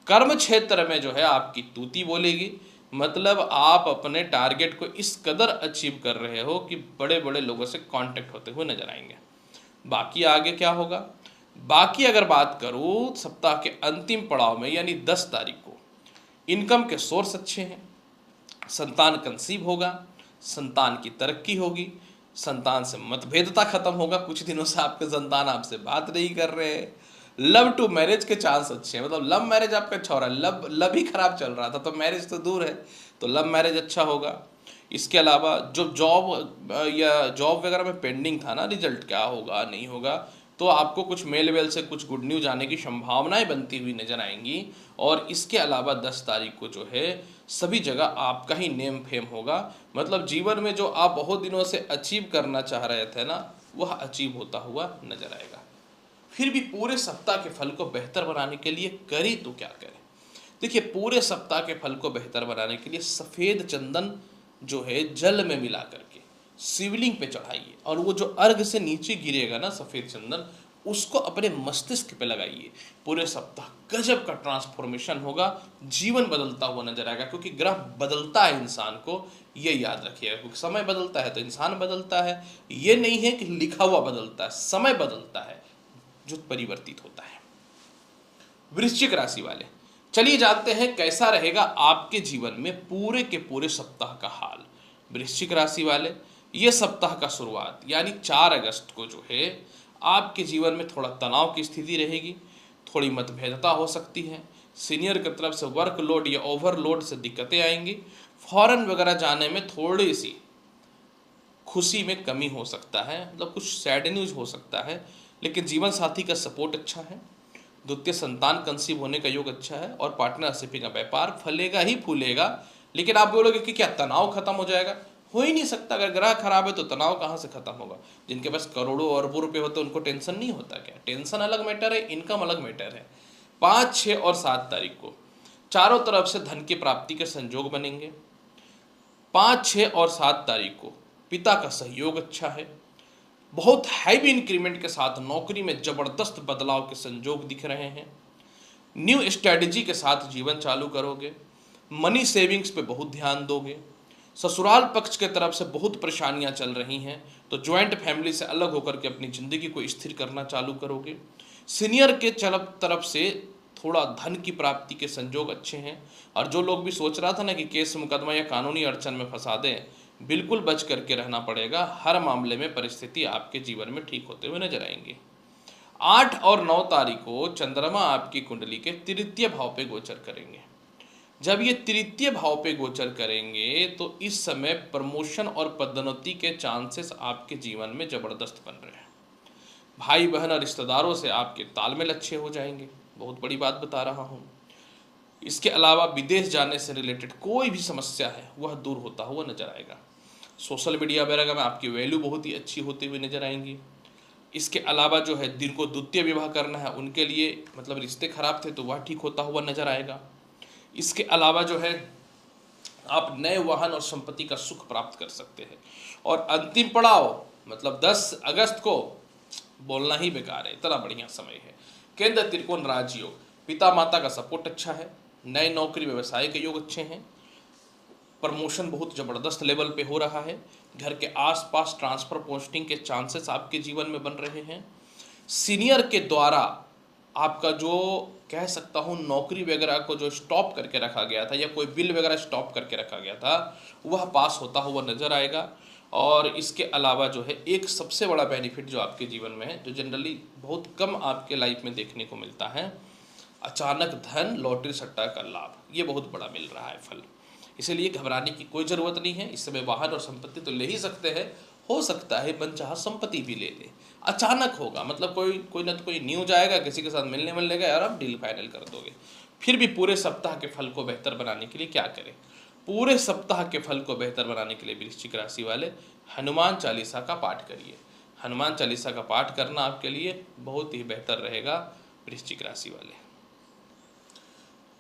कर्म क्षेत्र में जो है आपकी तूती बोलेगी, मतलब आप अपने टारगेट को इस कदर अचीव कर रहे हो कि बड़े बड़े लोगों से कांटेक्ट होते हुए नजर आएंगे। बाकी आगे क्या होगा, बाकी अगर बात करूँ सप्ताह के अंतिम पड़ाव में यानी 10 तारीख को इनकम के सोर्स अच्छे हैं। संतान कंसीव होगा, संतान की तरक्की होगी, संतान से मतभेदता खत्म होगा। कुछ दिनों से आपके संतान आपसे बात नहीं कर रहे हैं। लव टू मैरिज के चांस अच्छे हैं, मतलब लव मैरिज आपका अच्छा हो रहा है। लव ही खराब चल रहा था तो मैरिज तो दूर है, तो लव मैरिज अच्छा होगा। इसके अलावा जो जॉब वगैरह में पेंडिंग था ना, रिजल्ट क्या होगा नहीं होगा, तो आपको कुछ मेल वेल से कुछ गुड न्यूज आने की संभावनाएं बनती हुई नजर आएंगी। और इसके अलावा 10 तारीख को जो है सभी जगह आपका ही नेम फेम होगा। मतलब जीवन में जो आप बहुत दिनों से अचीव करना चाह रहे थे ना, वह अचीव होता हुआ नजर आएगा। फिर भी पूरे सप्ताह के फल को बेहतर बनाने के लिए करें तो क्या करें? देखिए, पूरे सप्ताह के फल को बेहतर बनाने के लिए सफ़ेद चंदन जो है जल में मिला करके शिवलिंग पे चढ़ाइए, और वो जो अर्घ से नीचे गिरेगा ना सफ़ेद चंदन, उसको अपने मस्तिष्क पे लगाइए। पूरे सप्ताह गजब का ट्रांसफॉर्मेशन होगा, जीवन बदलता हुआ नजर आएगा। क्योंकि ग्रह बदलता है इंसान को, ये याद रखिएगा। क्योंकि समय बदलता है तो इंसान बदलता है। ये नहीं है कि लिखा हुआ बदलता है, समय बदलता है जो परिवर्तित होता है। वृश्चिक राशि वाले, चलिए जानते हैं कैसा रहेगा आपके जीवन में पूरे के पूरे सप्ताह का हाल। वृश्चिक राशि वाले, ये सप्ताह का शुरुआत यानी 4 अगस्त को जो है आपके जीवन में थोड़ा तनाव की स्थिति रहेगी, थोड़ी मतभेदता हो सकती है, सीनियर की तरफ से वर्कलोड या ओवरलोड से दिक्कतें आएंगी, फॉरेन वगैरह जाने में थोड़ी सी खुशी में कमी हो सकता है, मतलब कुछ सैड न्यूज हो सकता है। लेकिन जीवन साथी का सपोर्ट अच्छा है, द्वितीय संतान कंसीव होने का योग अच्छा है, और पार्टनरशिप का व्यापार फलेगा ही फूलेगा। लेकिन आप बोलोगे कि क्या तनाव खत्म हो जाएगा? हो ही नहीं सकता। अगर ग्रह खराब है तो तनाव कहाँ से खत्म होगा? जिनके पास करोड़ों अरबों रुपए होते हैं उनको टेंशन नहीं होता क्या? टेंशन अलग मैटर है, इनकम अलग मैटर है। 5, 6 और 7 तारीख को चारों तरफ से धन की प्राप्ति के संजोग बनेंगे। 5, 6 और 7 तारीख को पिता का सहयोग अच्छा है। बहुत हैवी इंक्रीमेंट के साथ नौकरी में जबरदस्त बदलाव के संजोग दिख रहे हैं। न्यू स्ट्रेटजी के साथ जीवन चालू करोगे। मनी सेविंग्स पे बहुत ध्यान दोगे। ससुराल पक्ष के तरफ से बहुत परेशानियां चल रही हैं, तो ज्वाइंट फैमिली से अलग होकर के अपनी ज़िंदगी को स्थिर करना चालू करोगे। सीनियर के तरफ से थोड़ा धन की प्राप्ति के संजोग अच्छे हैं। और जो लोग भी सोच रहा था ना कि केस मुकदमा या कानूनी अड़चन में फंसा दें, बिल्कुल बच करके रहना पड़ेगा। हर मामले में परिस्थिति आपके जीवन में ठीक होते हुए नजर आएंगे। 8 और 9 तारीख को चंद्रमा आपकी कुंडली के तृतीय भाव पे गोचर करेंगे। जब ये तृतीय भाव पे गोचर करेंगे तो इस समय प्रमोशन और पदोन्नति के चांसेस आपके जीवन में जबरदस्त बन रहे हैं। भाई बहन और रिश्तेदारों से आपके तालमेल अच्छे हो जाएंगे, बहुत बड़ी बात बता रहा हूँ। इसके अलावा विदेश जाने से रिलेटेड कोई भी समस्या है वह दूर होता हुआ नजर आएगा। सोशल मीडिया वगैरह में आपकी वैल्यू बहुत ही अच्छी होती हुई नजर आएंगी। इसके अलावा जो है जिनको द्वितीय विवाह करना है उनके लिए, मतलब रिश्ते खराब थे तो वह ठीक होता हुआ नजर आएगा। इसके अलावा जो है आप नए वाहन और संपत्ति का सुख प्राप्त कर सकते हैं। और अंतिम पड़ाव मतलब 10 अगस्त को बोलना ही बेकार है, इतना बढ़िया समय है। केंद्र त्रिकोण राजयोग, पिता माता का सपोर्ट अच्छा है, नए नौकरी व्यवसाय के योग अच्छे हैं, प्रमोशन बहुत ज़बरदस्त लेवल पे हो रहा है, घर के आसपास ट्रांसफ़र पोस्टिंग के चांसेस आपके जीवन में बन रहे हैं। सीनियर के द्वारा आपका जो कह सकता हूँ नौकरी वगैरह को जो स्टॉप करके रखा गया था या कोई बिल वगैरह स्टॉप करके रखा गया था वह पास होता हुआ नज़र आएगा। और इसके अलावा जो है एक सबसे बड़ा बेनिफिट जो आपके जीवन में है, जो जनरली बहुत कम आपके लाइफ में देखने को मिलता है, अचानक धन लॉटरी सट्टा का लाभ, ये बहुत बड़ा मिल रहा है फल। इसीलिए घबराने की कोई ज़रूरत नहीं है। इस समय वाहन और संपत्ति तो ले ही सकते हैं, हो सकता है मनचाहा संपत्ति भी ले ले, अचानक होगा। मतलब कोई ना तो कोई न्यूज आएगा, किसी के साथ मिलने गया और आप डील फाइनल कर दोगे। फिर भी पूरे सप्ताह के फल को बेहतर बनाने के लिए क्या करें? पूरे सप्ताह के फल को बेहतर बनाने के लिए वृश्चिक राशि वाले हनुमान चालीसा का पाठ करिए। हनुमान चालीसा का पाठ करना आपके लिए बहुत ही बेहतर रहेगा। वृश्चिक राशि वाले,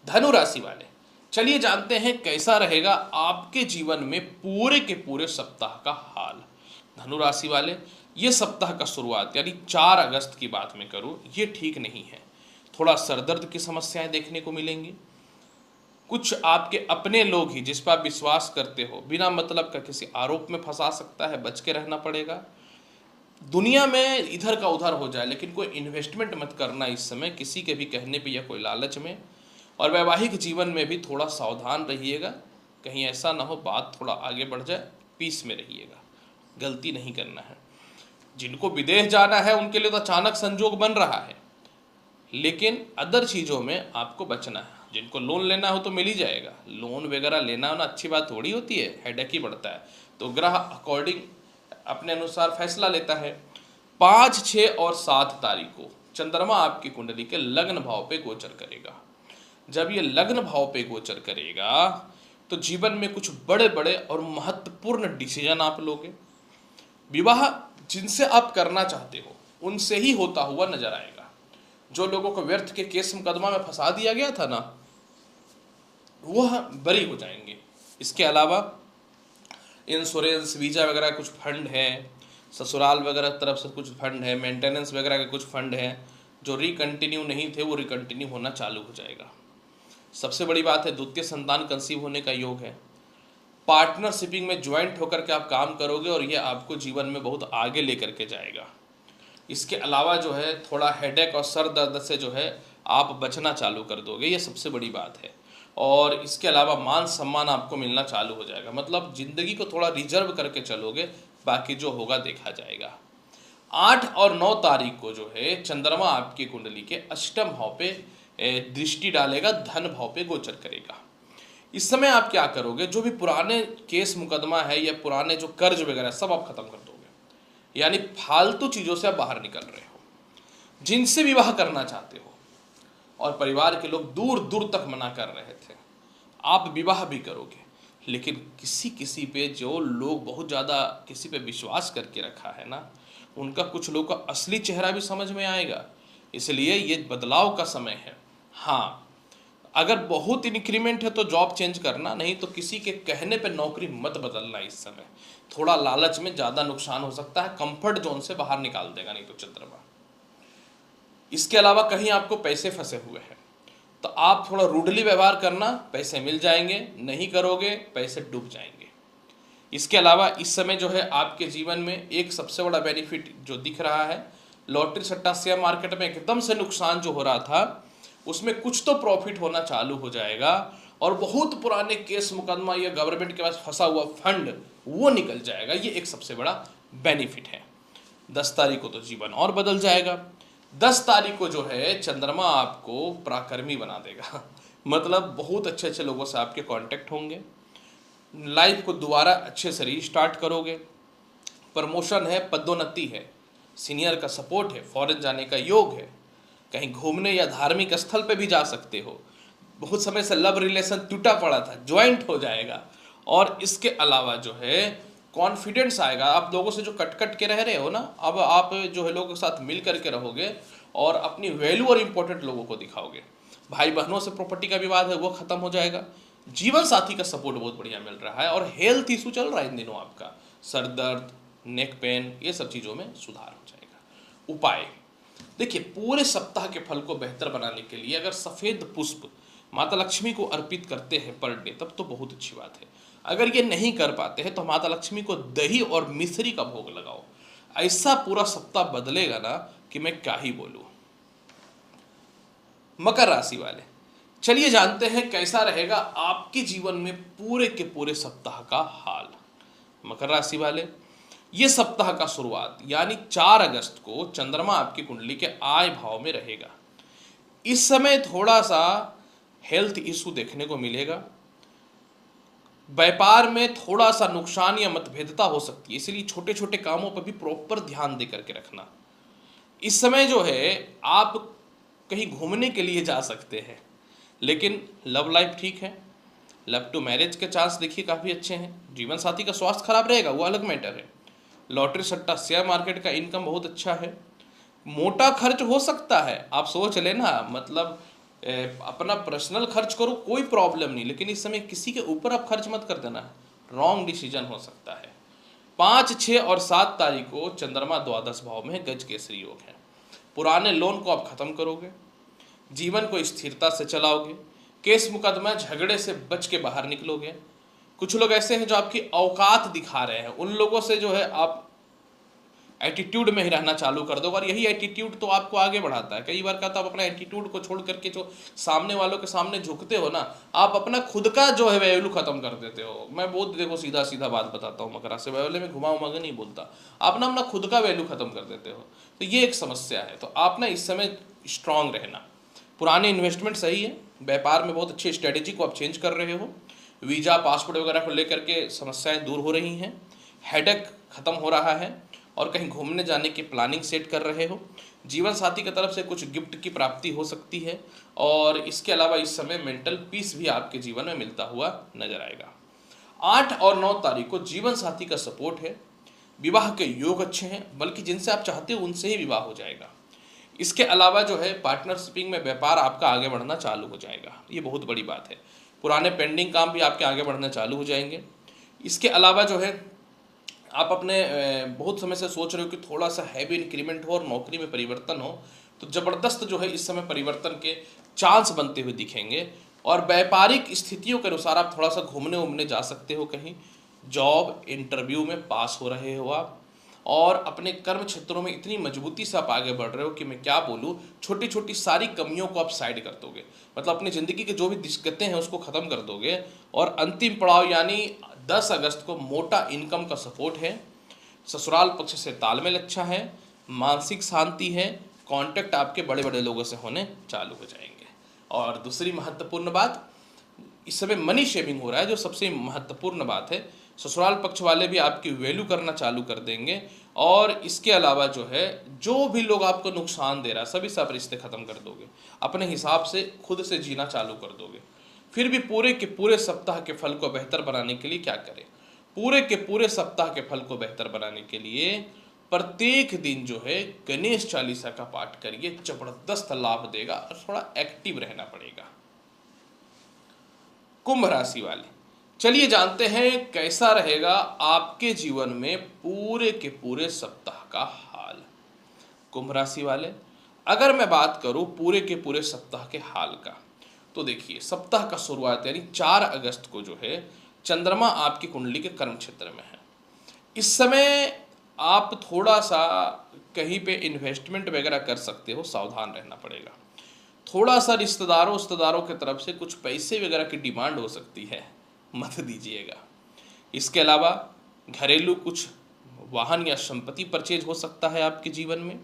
धनु राशि वाले, चलिए जानते हैं कैसा रहेगा आपके जीवन में पूरे के पूरे सप्ताह का हाल। धनु राशि वाले, ये सप्ताह का शुरुआत यानी 4 अगस्त की बात मैं करूं, ये ठीक नहीं है। थोड़ा सरदर्द की समस्याएं देखने को मिलेंगी। कुछ आपके अपने लोग ही जिस पर आप विश्वास करते हो बिना मतलब का किसी आरोप में फंसा सकता है, बच के रहना पड़ेगा। दुनिया में इधर का उधर हो जाए, लेकिन कोई इन्वेस्टमेंट मत करना इस समय किसी के भी कहने पे या कोई लालच में। और वैवाहिक जीवन में भी थोड़ा सावधान रहिएगा, कहीं ऐसा ना हो बात थोड़ा आगे बढ़ जाए। पीस में रहिएगा, गलती नहीं करना है। जिनको विदेश जाना है उनके लिए तो अचानक संजोग बन रहा है, लेकिन अदर चीज़ों में आपको बचना है। जिनको लोन लेना हो तो मिल ही जाएगा। लोन वगैरह लेना होना अच्छी बात थोड़ी होती है, हेडेक ही बढ़ता है। तो ग्रह अकॉर्डिंग अपने अनुसार फैसला लेता है। 5, 6 और 7 तारीख को चंद्रमा आपकी कुंडली के लग्न भाव पे गोचर करेगा। जब ये लग्न भाव पे गोचर करेगा तो जीवन में कुछ बड़े बड़े और महत्वपूर्ण डिसीजन आप लोगे। विवाह जिनसे आप करना चाहते हो उनसे ही होता हुआ नजर आएगा। जो लोगों को व्यर्थ के केस मुकदमा में फंसा दिया गया था ना, वह बरी हो जाएंगे। इसके अलावा इंश्योरेंस, वीजा वगैरह कुछ फंड है, ससुराल वगैरह तरफ से कुछ फंड है, मेंटेनेंस वगैरह के कुछ फंड है जो रिकंटिन्यू नहीं थे वो रिकंटिन्यू होना चालू हो जाएगा। सबसे बड़ी बात है द्वितीय संतान कंसीव होने का योग है। पार्टनरशिपिंग में ज्वाइंट होकर के आप काम करोगे और ये आपको जीवन में बहुत आगे लेकर के जाएगा। इसके अलावा जो है थोड़ा हेडेक और सर दर्द से जो है आप बचना चालू कर दोगे, ये सबसे बड़ी बात है। और इसके अलावा मान सम्मान आपको मिलना चालू हो जाएगा। मतलब जिंदगी को थोड़ा रिजर्व करके चलोगे, बाकी जो होगा देखा जाएगा। 8 और 9 तारीख को जो है चंद्रमा आपकी कुंडली के अष्टम भाव पे दृष्टि डालेगा, धन भाव पे गोचर करेगा। इस समय आप क्या करोगे, जो भी पुराने केस मुकदमा है या पुराने जो कर्ज वगैरह सब आप खत्म कर दोगे। यानी फालतू चीजों से आप बाहर निकल रहे हो। जिनसे विवाह करना चाहते हो और परिवार के लोग दूर दूर तक मना कर रहे थे, आप विवाह भी करोगे। लेकिन किसी किसी पे जो लोग बहुत ज़्यादा किसी पे विश्वास करके रखा है ना, उनका कुछ लोग का असली चेहरा भी समझ में आएगा। इसलिए ये बदलाव का समय है। हाँ, अगर बहुत इंक्रीमेंट है तो जॉब चेंज करना, नहीं तो किसी के कहने पे नौकरी मत बदलना। इस समय थोड़ा लालच में ज़्यादा नुकसान हो सकता है, कंफर्ट जोन से बाहर निकाल देगा नहीं तो चंद्रमा। इसके अलावा कहीं आपको पैसे फंसे हुए हैं तो आप थोड़ा रूडली व्यवहार करना, पैसे मिल जाएंगे। नहीं करोगे पैसे डूब जाएंगे। इसके अलावा इस समय जो है आपके जीवन में एक सबसे बड़ा बेनिफिट जो दिख रहा है, लॉटरी सट्टा शेयर मार्केट में एकदम से नुकसान जो हो रहा था उसमें कुछ तो प्रॉफिट होना चालू हो जाएगा और बहुत पुराने केस मुकदमा या गवर्नमेंट के पास फंसा हुआ फंड वो निकल जाएगा। ये एक सबसे बड़ा बेनिफिट है। 10 तारीख को तो जीवन और बदल जाएगा। 10 तारीख को जो है चंद्रमा आपको पराक्रमी बना देगा। मतलब बहुत अच्छे अच्छे लोगों से आपके कांटेक्ट होंगे। लाइफ को दोबारा अच्छे से रीस्टार्ट करोगे। प्रमोशन है, पदोन्नति है, सीनियर का सपोर्ट है, फॉरेन जाने का योग है, कहीं घूमने या धार्मिक स्थल पे भी जा सकते हो। बहुत समय से लव रिलेशन टूटा पड़ा था, ज्वाइंट हो जाएगा। और इसके अलावा जो है कॉन्फिडेंस आएगा। आप लोगों से जो कट कट के रह रहे हो ना, अब आप जो है लोगों के साथ मिल करके रहोगे और अपनी वैल्यू और इम्पोर्टेंट लोगों को दिखाओगे। भाई बहनों से प्रॉपर्टी का विवाद है वो खत्म हो जाएगा। जीवन साथी का सपोर्ट बहुत बढ़िया मिल रहा है। और हेल्थ इशू चल रहा है इन दिनों, आपका सर दर्द, नेक पेन, ये सब चीज़ों में सुधार हो जाएगा। उपाय देखिए, पूरे सप्ताह के फल को बेहतर बनाने के लिए अगर सफ़ेद पुष्प माता लक्ष्मी को अर्पित करते हैं पर डे, तब तो बहुत अच्छी बात है। अगर ये नहीं कर पाते हैं तो माता लक्ष्मी को दही और मिश्री का भोग लगाओ। ऐसा पूरा सप्ताह बदलेगा ना कि मैं क्या ही बोलूं। मकर राशि वाले, चलिए जानते हैं कैसा रहेगा आपके जीवन में पूरे के पूरे सप्ताह का हाल। मकर राशि वाले, ये सप्ताह का शुरुआत यानी 4 अगस्त को चंद्रमा आपकी कुंडली के आय भाव में रहेगा। इस समय थोड़ा सा हेल्थ इशू देखने को मिलेगा। व्यापार में थोड़ा सा नुकसान या मतभेदता हो सकती है, इसलिए छोटे छोटे कामों पर भी प्रॉपर ध्यान दे करके रखना। इस समय जो है आप कहीं घूमने के लिए जा सकते हैं। लेकिन लव लाइफ ठीक है, लव टू मैरिज के चांस देखिए काफ़ी अच्छे हैं। जीवन साथी का स्वास्थ्य खराब रहेगा वो अलग मैटर है। लॉटरी सट्टा शेयर मार्केट का इनकम बहुत अच्छा है। मोटा खर्च हो सकता है, आप सोच लेना, मतलब अपना पर्सनल खर्च करो कोई प्रॉब्लम नहीं, लेकिन इस समय किसी के ऊपर आप खर्च मत कर देना, रॉन्ग डिसीजन हो सकता है। 5, 6 और 7 तारीख को चंद्रमा द्वादश भाव में गज केसरी योग है। पुराने लोन को आप खत्म करोगे, जीवन को स्थिरता से चलाओगे, केस मुकदमा झगड़े से बच के बाहर निकलोगे। कुछ लोग ऐसे हैं जो आपकी औकात दिखा रहे हैं, उन लोगों से जो है आप एटीट्यूड में ही रहना चालू कर दो। और यही एटीट्यूड तो आपको आगे बढ़ाता है। कई बार का तो आप अपना एटीट्यूड को छोड़ करके जो सामने वालों के सामने झुकते हो ना, आप अपना खुद का जो है वैल्यू खत्म कर देते हो। मैं बहुत देखो सीधा सीधा बात बताता हूँ, मकर राशि वाले में घुमा उमा के नहीं बोलता, आप ना अपना खुद का वैल्यू खत्म कर देते हो। तो ये एक समस्या है। तो आप ना इस समय स्ट्रांग रहना। पुराने इन्वेस्टमेंट सही है, व्यापार में बहुत अच्छी स्ट्रेटेजी को आप चेंज कर रहे हो। वीज़ा पासपोर्ट वगैरह को लेकर के समस्याएं दूर हो रही हैं, हेडेक खत्म हो रहा है और कहीं घूमने जाने की प्लानिंग सेट कर रहे हो। जीवन साथी की तरफ से कुछ गिफ्ट की प्राप्ति हो सकती है और इसके अलावा इस समय मेंटल पीस भी आपके जीवन में मिलता हुआ नजर आएगा। 8 और 9 तारीख को जीवन साथी का सपोर्ट है, विवाह के योग अच्छे हैं, बल्कि जिनसे आप चाहते हो उनसे ही विवाह हो जाएगा। इसके अलावा जो है पार्टनरशिपिंग में व्यापार आपका आगे बढ़ना चालू हो जाएगा, ये बहुत बड़ी बात है। पुराने पेंडिंग काम भी आपके आगे बढ़ना चालू हो जाएंगे। इसके अलावा जो है आप अपने बहुत समय से सोच रहे हो कि थोड़ा सा हैवी इंक्रीमेंट हो और नौकरी में परिवर्तन हो, तो ज़बरदस्त जो है इस समय परिवर्तन के चांस बनते हुए दिखेंगे। और व्यापारिक स्थितियों के अनुसार आप थोड़ा सा घूमने उमने जा सकते हो, कहीं जॉब इंटरव्यू में पास हो रहे हो आप, और अपने कर्म क्षेत्रों में इतनी मजबूती से आप आगे बढ़ रहे हो कि मैं क्या बोलूँ, छोटी छोटी सारी कमियों को आप साइड कर दोगे, मतलब अपनी ज़िंदगी की जो भी दिक्कतें हैं उसको ख़त्म कर दोगे। और अंतिम पड़ाव यानी 10 अगस्त को मोटा इनकम का सपोर्ट है, ससुराल पक्ष से तालमेल अच्छा है, मानसिक शांति है, कांटेक्ट आपके बड़े बड़े लोगों से होने चालू हो जाएंगे। और दूसरी महत्वपूर्ण बात, इस समय मनी शेविंग हो रहा है, जो सबसे महत्वपूर्ण बात है। ससुराल पक्ष वाले भी आपकी वैल्यू करना चालू कर देंगे। और इसके अलावा जो है जो भी लोग आपको नुकसान दे रहा है सभी सब रिश्ते ख़त्म कर दोगे, अपने हिसाब से खुद से जीना चालू कर दोगे। फिर भी पूरे के पूरे सप्ताह के फल को बेहतर बनाने के लिए क्या करें? पूरे के पूरे सप्ताह के फल को बेहतर बनाने के लिए प्रत्येक दिन जो है गणेश चालीसा का पाठ करिए, जबरदस्त लाभ देगा और थोड़ा एक्टिव रहना पड़ेगा। कुंभ राशि वाले, चलिए जानते हैं कैसा रहेगा आपके जीवन में पूरे के पूरे सप्ताह का हाल। कुंभ राशि वाले, अगर मैं बात करूं पूरे के पूरे सप्ताह के हाल का, तो देखिए सप्ताह का शुरुआत यानी 4 अगस्त को जो है चंद्रमा आपकी कुंडली के कर्म क्षेत्र में है। इस समय आप थोड़ा सा कहीं पे इन्वेस्टमेंट वगैरह कर सकते हो, सावधान रहना पड़ेगा। थोड़ा सा रिश्तेदारों की तरफ से कुछ पैसे वगैरह की डिमांड हो सकती है, मत दीजिएगा। इसके अलावा घरेलू कुछ वाहन या संपत्ति परचेज हो सकता है आपके जीवन में।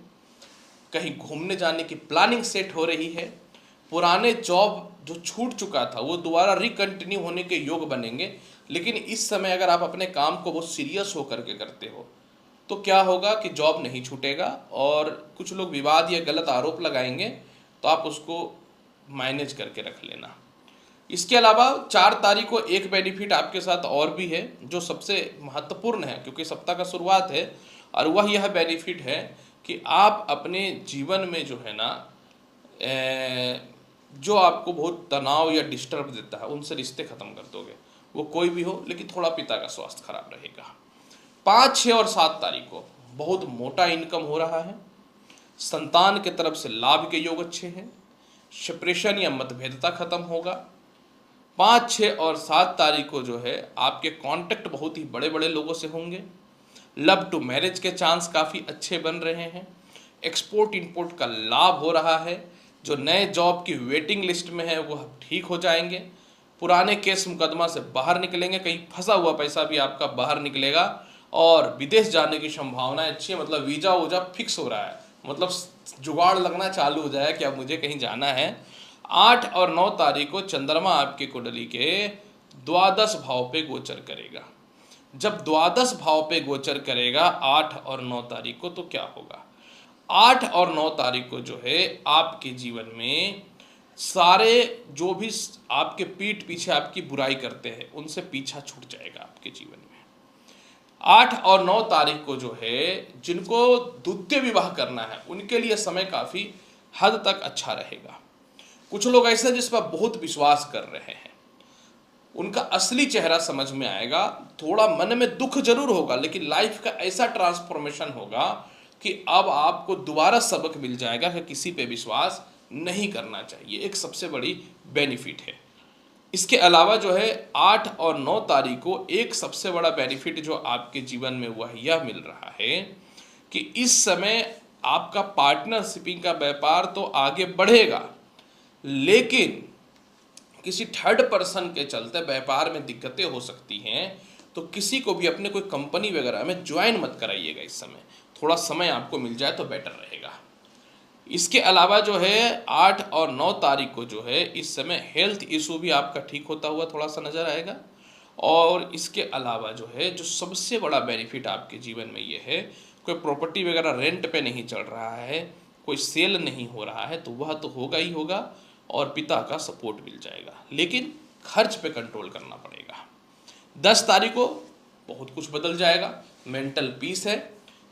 कहीं घूमने जाने की प्लानिंग सेट हो रही है। पुराने जॉब जो छूट चुका था वो दोबारा रिकंटिन्यू होने के योग बनेंगे। लेकिन इस समय अगर आप अपने काम को बहुत सीरियस होकर के करते हो तो क्या होगा कि जॉब नहीं छूटेगा, और कुछ लोग विवाद या गलत आरोप लगाएंगे तो आप उसको मैनेज करके रख लेना। इसके अलावा 4 तारीख को एक बेनिफिट आपके साथ और भी है जो सबसे महत्वपूर्ण है, क्योंकि सप्ताह का शुरुआत है, और वह यह बेनिफिट है कि आप अपने जीवन में जो है ना जो आपको बहुत तनाव या डिस्टर्ब देता है उनसे रिश्ते खत्म कर दोगे, वो कोई भी हो, लेकिन थोड़ा पिता का स्वास्थ्य खराब रहेगा। 5, 6 और 7 तारीख को बहुत मोटा इनकम हो रहा है, संतान के तरफ से लाभ के योग अच्छे हैं, सेपरेशन या मतभेदता खत्म होगा। 5, 6 और 7 तारीख को जो है आपके कांटेक्ट बहुत ही बड़े बड़े लोगों से होंगे। लव टू मैरिज के चांस काफ़ी अच्छे बन रहे हैं। एक्सपोर्ट इंपोर्ट का लाभ हो रहा है। जो नए जॉब की वेटिंग लिस्ट में है वो ठीक हो जाएंगे। पुराने केस मुकदमा से बाहर निकलेंगे, कहीं फंसा हुआ पैसा भी आपका बाहर निकलेगा। और विदेश जाने की संभावनाएं अच्छी है, मतलब वीज़ा वूजा फिक्स हो रहा है, मतलब जुगाड़ लगना चालू हो जाए कि अब मुझे कहीं जाना है। 8 और 9 तारीख को चंद्रमा आपके कुंडली के द्वादश भाव पे गोचर करेगा। जब द्वादश भाव पे गोचर करेगा 8 और 9 तारीख को, तो क्या होगा? 8 और 9 तारीख को जो है आपके जीवन में सारे जो भी आपके पीठ पीछे आपकी बुराई करते हैं उनसे पीछा छूट जाएगा आपके जीवन में। 8 और 9 तारीख को जो है जिनको द्वितीय विवाह करना है उनके लिए समय काफ़ी हद तक अच्छा रहेगा। कुछ लोग ऐसे जिस पर बहुत विश्वास कर रहे हैं उनका असली चेहरा समझ में आएगा। थोड़ा मन में दुख जरूर होगा, लेकिन लाइफ का ऐसा ट्रांसफॉर्मेशन होगा कि अब आपको दोबारा सबक मिल जाएगा कि किसी पे विश्वास नहीं करना चाहिए। एक सबसे बड़ी बेनिफिट है। इसके अलावा जो है 8 और 9 तारीख को एक सबसे बड़ा बेनिफिट जो आपके जीवन में वह यह मिल रहा है कि इस समय आपका पार्टनरशिपिंग का व्यापार तो आगे बढ़ेगा, लेकिन किसी थर्ड पर्सन के चलते व्यापार में दिक्कतें हो सकती हैं। तो किसी को भी अपने कोई कंपनी वगैरह में ज्वाइन मत कराइएगा इस समय, थोड़ा समय आपको मिल जाए तो बेटर रहेगा। इसके अलावा जो है 8 और 9 तारीख को जो है इस समय हेल्थ इशू भी आपका ठीक होता हुआ थोड़ा सा नज़र आएगा। और इसके अलावा जो है जो सबसे बड़ा बेनिफिट आपके जीवन में ये है, कोई प्रॉपर्टी वगैरह रेंट पे नहीं चल रहा है, कोई सेल नहीं हो रहा है, तो वह तो होगा ही होगा और पिता का सपोर्ट मिल जाएगा, लेकिन खर्च पे कंट्रोल करना पड़ेगा। 10 तारीख को बहुत कुछ बदल जाएगा, मेंटल पीस है,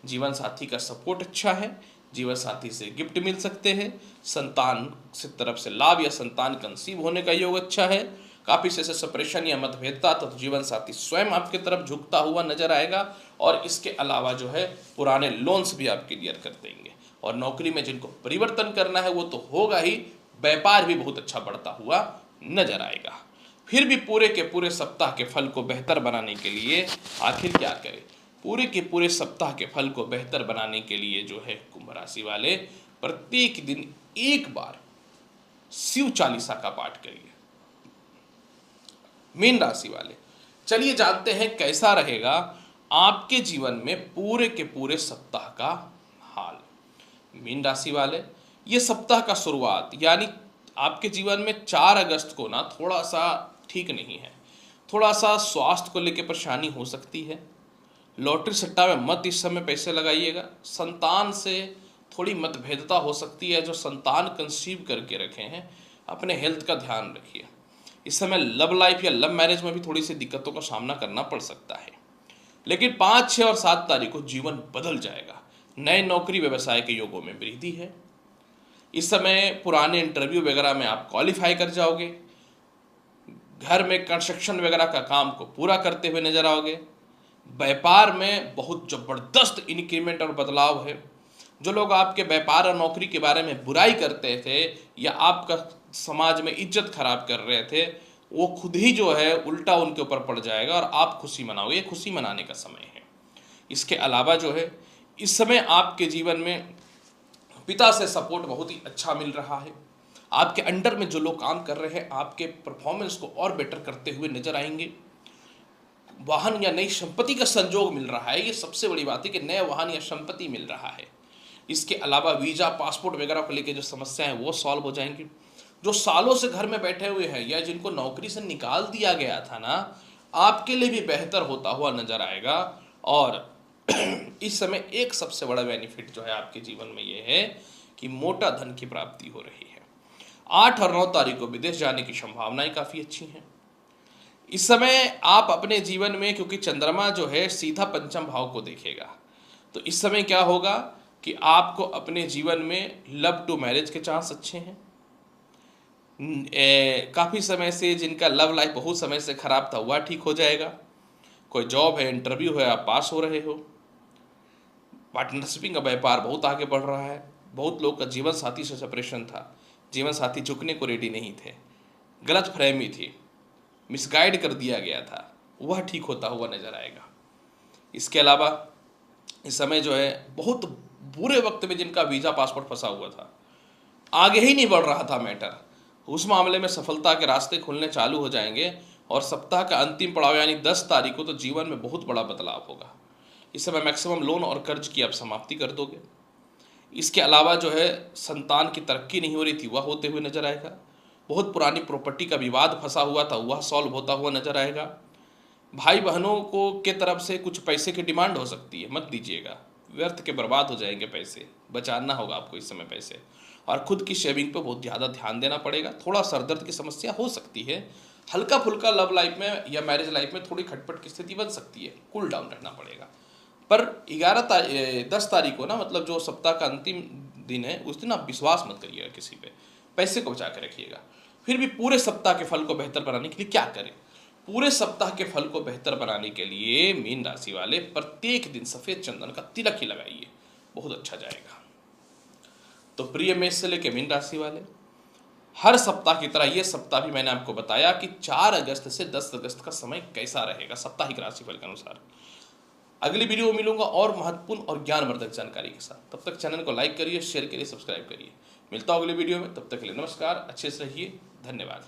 जीवन साथी का सपोर्ट अच्छा है, जीवन साथी से गिफ्ट मिल सकते हैं, संतान से तरफ से लाभ या संतान कंसीव होने का योग अच्छा है। काफ़ी से सेपरेशन या मतभेदता तो जीवन साथी स्वयं आपकी तरफ झुकता हुआ नजर आएगा, और इसके अलावा जो है पुराने लोन्स भी आप क्लियर कर देंगे। और नौकरी में जिनको परिवर्तन करना है वो तो होगा ही, व्यापार भी बहुत अच्छा बढ़ता हुआ नजर आएगा। फिर भी पूरे के पूरे सप्ताह के फल को बेहतर बनाने के लिए आखिर क्या करें? पूरे के पूरे सप्ताह के फल को बेहतर बनाने के लिए जो है कुंभ राशि वाले प्रत्येक दिन एक बार शिव चालीसा का पाठ करिए। मीन राशि वाले, चलिए जानते हैं कैसा रहेगा आपके जीवन में पूरे के पूरे सप्ताह का हाल। मीन राशि वाले, ये सप्ताह का शुरुआत यानी आपके जीवन में 4 अगस्त को ना थोड़ा सा ठीक नहीं है, थोड़ा सा स्वास्थ्य को लेकर परेशानी हो सकती है। लॉटरी सट्टा में मत इस समय पैसे लगाइएगा। संतान से थोड़ी मतभेदता हो सकती है, जो संतान कंसीव करके रखे हैं अपने हेल्थ का ध्यान रखिए। इस समय लव लाइफ या लव मैरिज में भी थोड़ी सी दिक्कतों का सामना करना पड़ सकता है, लेकिन 5, 6 और 7 तारीख को जीवन बदल जाएगा। नए नौकरी व्यवसाय के योगों में वृद्धि है। इस समय पुराने इंटरव्यू वगैरह में आप क्वालिफाई कर जाओगे। घर में कंस्ट्रक्शन वगैरह का काम को पूरा करते हुए नजर आओगे। व्यापार में बहुत जबरदस्त इंक्रीमेंट और बदलाव है। जो लोग आपके व्यापार और नौकरी के बारे में बुराई करते थे या आपका समाज में इज्जत खराब कर रहे थे, वो खुद ही जो है उल्टा उनके ऊपर पड़ जाएगा और आप खुशी मनाओगे। ये खुशी मनाने का समय है। इसके अलावा जो है इस समय आपके जीवन में पिता से सपोर्ट बहुत ही अच्छा मिल रहा है। आपके अंडर में जो लोग काम कर रहे हैं आपके परफॉर्मेंस को और बेटर करते हुए नजर आएंगे। वाहन या नई संपत्ति का संजोग मिल रहा है। ये सबसे बड़ी बात है कि नया वाहन या संपत्ति मिल रहा है। इसके अलावा वीजा पासपोर्ट वगैरह को लेकर जो समस्याएं हैं वो सॉल्व हो जाएंगी। जो सालों से घर में बैठे हुए हैं या जिनको नौकरी से निकाल दिया गया था ना, आपके लिए भी बेहतर होता हुआ नजर आएगा। और इस समय एक सबसे बड़ा बेनिफिट जो है आपके जीवन में ये है कि मोटा धन की प्राप्ति हो रही है। 8 और 9 तारीख को विदेश जाने की संभावनाएं काफ़ी अच्छी हैं। इस समय आप अपने जीवन में, क्योंकि चंद्रमा जो है सीधा पंचम भाव को देखेगा, तो इस समय क्या होगा कि आपको अपने जीवन में लव टू मैरिज के चांस अच्छे हैं। काफ़ी समय से जिनका लव लाइफ बहुत समय से खराब था वह ठीक हो जाएगा। कोई जॉब है, इंटरव्यू है, आप पास हो रहे हो। पार्टनरशिपिंग का व्यापार बहुत आगे बढ़ रहा है। बहुत लोग का जीवन साथी से सेपरेशन था, जीवन साथी झुकने को रेडी नहीं थे, गलत फहमी थी, मिसगाइड कर दिया गया था, वह ठीक होता हुआ नजर आएगा। इसके अलावा इस समय जो है बहुत बुरे वक्त में जिनका वीज़ा पासपोर्ट फंसा हुआ था, आगे ही नहीं बढ़ रहा था मैटर, उस मामले में सफलता के रास्ते खुलने चालू हो जाएंगे। और सप्ताह का अंतिम पड़ाव यानी 10 तारीख को तो जीवन में बहुत बड़ा बदलाव होगा। इस समय मैक्सिमम लोन और कर्ज की आप समाप्ति कर दोगे। इसके अलावा जो है संतान की तरक्की नहीं हो रही थी वह होते हुए नजर आएगा। बहुत पुरानी प्रॉपर्टी का विवाद फंसा हुआ था वह सॉल्व होता हुआ नजर आएगा। भाई बहनों को के तरफ से कुछ पैसे की डिमांड हो सकती है, मत दीजिएगा, व्यर्थ के बर्बाद हो जाएंगे पैसे। बचाना होगा आपको इस समय पैसे। और खुद की शेविंग पे बहुत ज़्यादा ध्यान देना पड़ेगा। थोड़ा सरदर्द की समस्या हो सकती है। हल्का फुल्का लव लाइफ में या मैरिज लाइफ में थोड़ी खटपट की स्थिति बन सकती है, कूल डाउन रहना पड़ेगा। पर 10 तारीख को ना, मतलब जो सप्ताह का अंतिम दिन है, उस दिन आप विश्वास मत करिएगा किसी पे, पैसे को बचा के रखिएगा। फिर भी पूरे सप्ताह के फल को बेहतर बनाने के लिए क्या करें? पूरे सप्ताह के फल को बेहतर बनाने के लिए मीन राशि वाले प्रत्येक दिन सफ़ेद चंदन का तिलक ही लगाइए, बहुत अच्छा जाएगा। तो प्रिय मेष से लेकर मीन राशि वाले, हर सप्ताह की तरह ये सप्ताह भी मैंने आपको बताया कि 4 अगस्त से 10 अगस्त का समय कैसा रहेगा साप्ताहिक राशिफल के अनुसार। अगली वीडियो में मिलूंगा और महत्वपूर्ण और ज्ञानवर्धक जानकारी के साथ। तब तक चैनल को लाइक करिए, शेयर करिए, सब्सक्राइब करिए। मिलता हूं अगली वीडियो में, तब तक के लिए नमस्कार, अच्छे से रहिए, धन्यवाद।